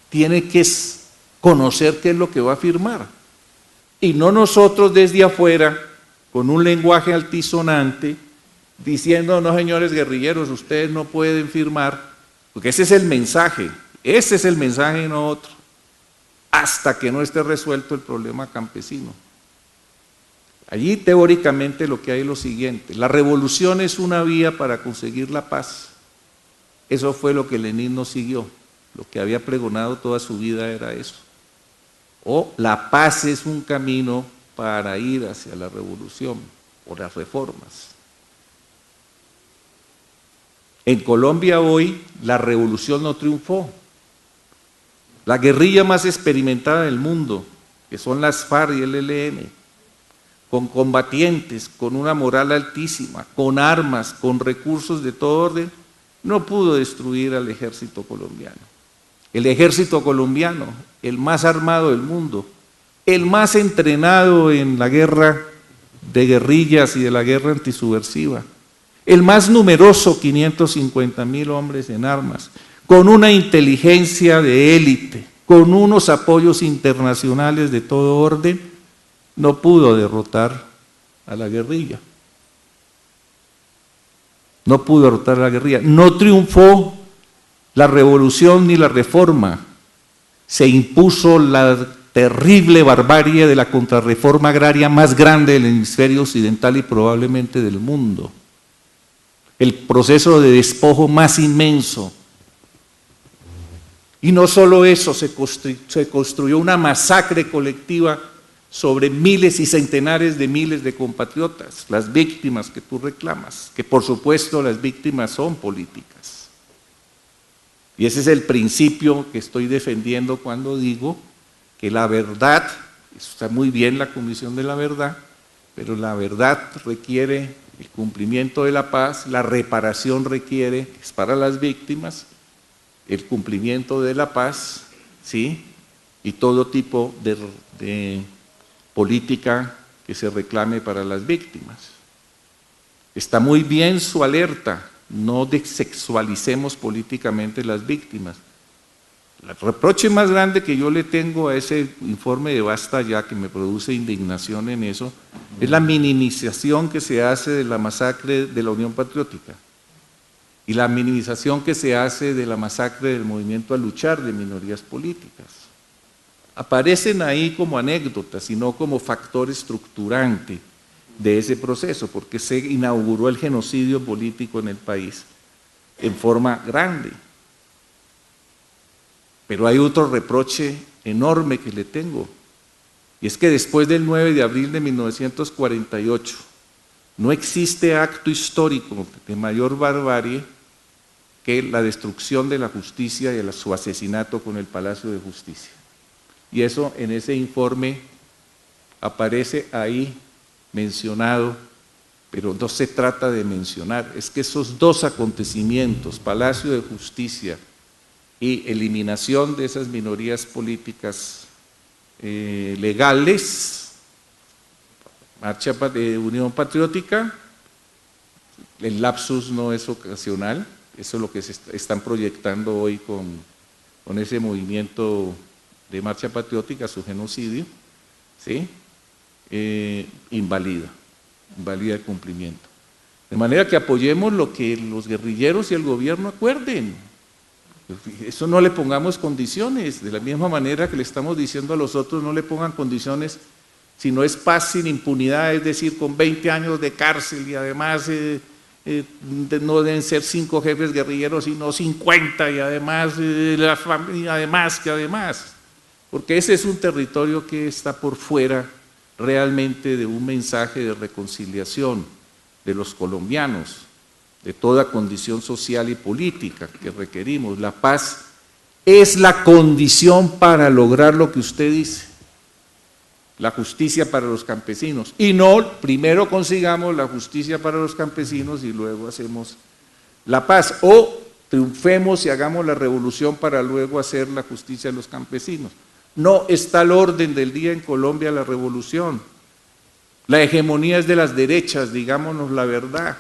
[SPEAKER 4] tiene que conocer qué es lo que va a firmar. Y no nosotros desde afuera, con un lenguaje altisonante, diciendo: no, señores guerrilleros, ustedes no pueden firmar, porque ese es el mensaje y no otro, hasta que no esté resuelto el problema campesino. Allí teóricamente lo que hay es lo siguiente: la revolución es una vía para conseguir la paz. Eso fue lo que Lenin no siguió, lo que había pregonado toda su vida era eso. O la paz es un camino para ir hacia la revolución o las reformas. En Colombia hoy la revolución no triunfó. La guerrilla más experimentada del mundo, que son las FARC y el ELN, con combatientes, con una moral altísima, con armas, con recursos de todo orden, no pudo destruir al ejército colombiano. El ejército colombiano, el más armado del mundo, el más entrenado en la guerra de guerrillas y de la guerra antisubversiva, el más numeroso, 550.000 hombres en armas, con una inteligencia de élite, con unos apoyos internacionales de todo orden, no pudo derrotar a la guerrilla. no pudo derrotar a la guerrilla, no triunfó la revolución ni la reforma, se impuso la terrible barbarie de la contrarreforma agraria más grande del hemisferio occidental y probablemente del mundo, el proceso de despojo más inmenso. Y no solo eso, se construyó una masacre colectiva sobre miles y centenares de miles de compatriotas, las víctimas que tú reclamas, que por supuesto las víctimas son políticas. Y ese es el principio que estoy defendiendo cuando digo que la verdad, está muy bien la Comisión de la Verdad, pero la verdad requiere el cumplimiento de la paz, la reparación requiere, es para las víctimas, el cumplimiento de la paz, ¿sí? Y todo tipo de política que se reclame para las víctimas. Está muy bien su alerta, no desexualicemos políticamente las víctimas. El reproche más grande que yo le tengo a ese informe de Basta Ya, que me produce indignación en eso, es la minimización que se hace de la masacre de la Unión Patriótica y la minimización que se hace de la masacre del Movimiento a Luchar de Minorías Políticas. Aparecen ahí como anécdotas y no como factor estructurante de ese proceso, porque se inauguró el genocidio político en el país en forma grande. Pero hay otro reproche enorme que le tengo, y es que después del 9 de abril de 1948 no existe acto histórico de mayor barbarie que la destrucción de la justicia y su asesinato con el Palacio de Justicia. Y eso en ese informe aparece ahí mencionado, pero no se trata de mencionar, es que esos dos acontecimientos, Palacio de Justicia y eliminación de esas minorías políticas legales, Marcha de Unión Patriótica, el lapsus no es ocasional, eso es lo que se están proyectando hoy con ese movimiento de Marcha Patriótica, su genocidio, ¿sí? Invalida el cumplimiento. De manera que apoyemos lo que los guerrilleros y el gobierno acuerden. Eso no le pongamos condiciones, de la misma manera que le estamos diciendo a los otros, no le pongan condiciones, si no es paz sin impunidad, es decir, con 20 años de cárcel y además no deben ser 5 jefes guerrilleros, sino 50 y además la familia, además, porque ese es un territorio que está por fuera realmente de un mensaje de reconciliación de los colombianos, de toda condición social y política que requerimos. La paz es la condición para lograr lo que usted dice, la justicia para los campesinos, y no primero consigamos la justicia para los campesinos y luego hacemos la paz, o triunfemos y hagamos la revolución para luego hacer la justicia a los campesinos. No está al orden del día en Colombia la revolución. La hegemonía es de las derechas, digámonos la verdad.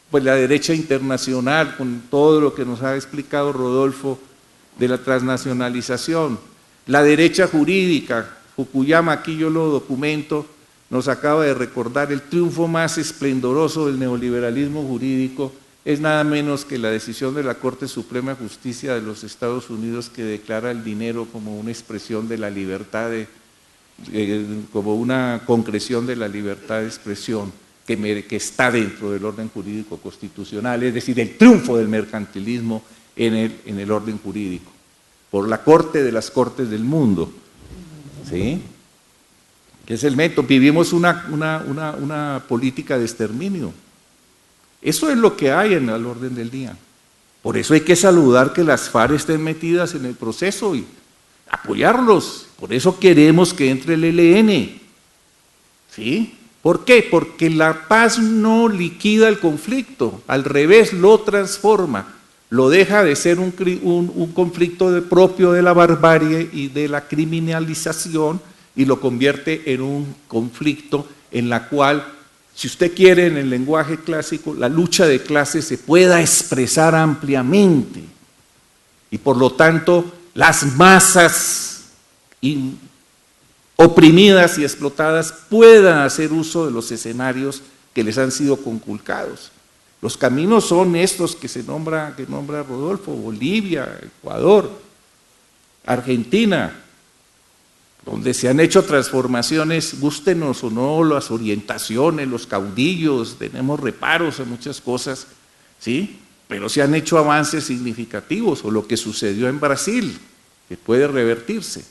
[SPEAKER 4] Pues la derecha internacional, con todo lo que nos ha explicado Rodolfo de la transnacionalización. La derecha jurídica, Fukuyama, aquí yo lo documento, nos acaba de recordar el triunfo más esplendoroso del neoliberalismo jurídico, es nada menos que la decisión de la Corte Suprema de Justicia de los Estados Unidos que declara el dinero como una expresión de la libertad, como una concreción de la libertad de expresión que está dentro del orden jurídico constitucional, es decir, el triunfo del mercantilismo en el orden jurídico, por la Corte de las Cortes del mundo, ¿sí? Que es el método. Vivimos una política de exterminio. Eso es lo que hay en el orden del día. Por eso hay que saludar que las FARC estén metidas en el proceso y apoyarlos. Por eso queremos que entre el ELN. ¿Sí? ¿Por qué? Porque la paz no liquida el conflicto, al revés, lo transforma, lo deja de ser un conflicto propio de la barbarie y de la criminalización y lo convierte en un conflicto en la cual, si usted quiere, en el lenguaje clásico, la lucha de clases se pueda expresar ampliamente y por lo tanto las masas oprimidas y explotadas puedan hacer uso de los escenarios que les han sido conculcados. Los caminos son estos que nombra Rodolfo: Bolivia, Ecuador, Argentina, donde se han hecho transformaciones, gústenos o no las orientaciones, los caudillos, tenemos reparos en muchas cosas, ¿sí? Pero se han hecho avances significativos, o lo que sucedió en Brasil, que puede revertirse.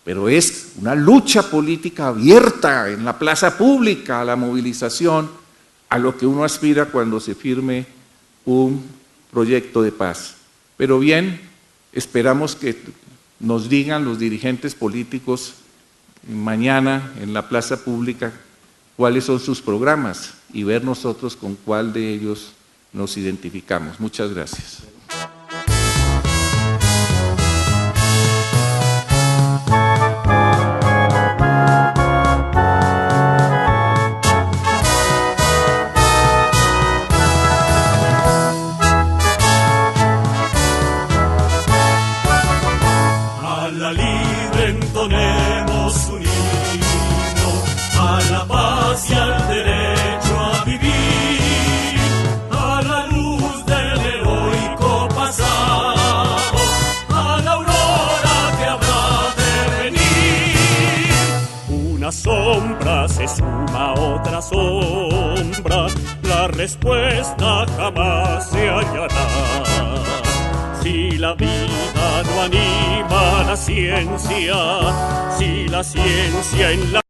[SPEAKER 4] Pero es una lucha política abierta en la plaza pública, a la movilización, a lo que uno aspira cuando se firme un proyecto de paz. Pero bien, esperamos que nos digan los dirigentes políticos mañana en la plaza pública cuáles son sus programas y ver nosotros con cuál de ellos nos identificamos. Muchas gracias.
[SPEAKER 1] Sombra se suma a otra sombra, la respuesta jamás se hallará. Si la vida no anima la ciencia, si la ciencia en la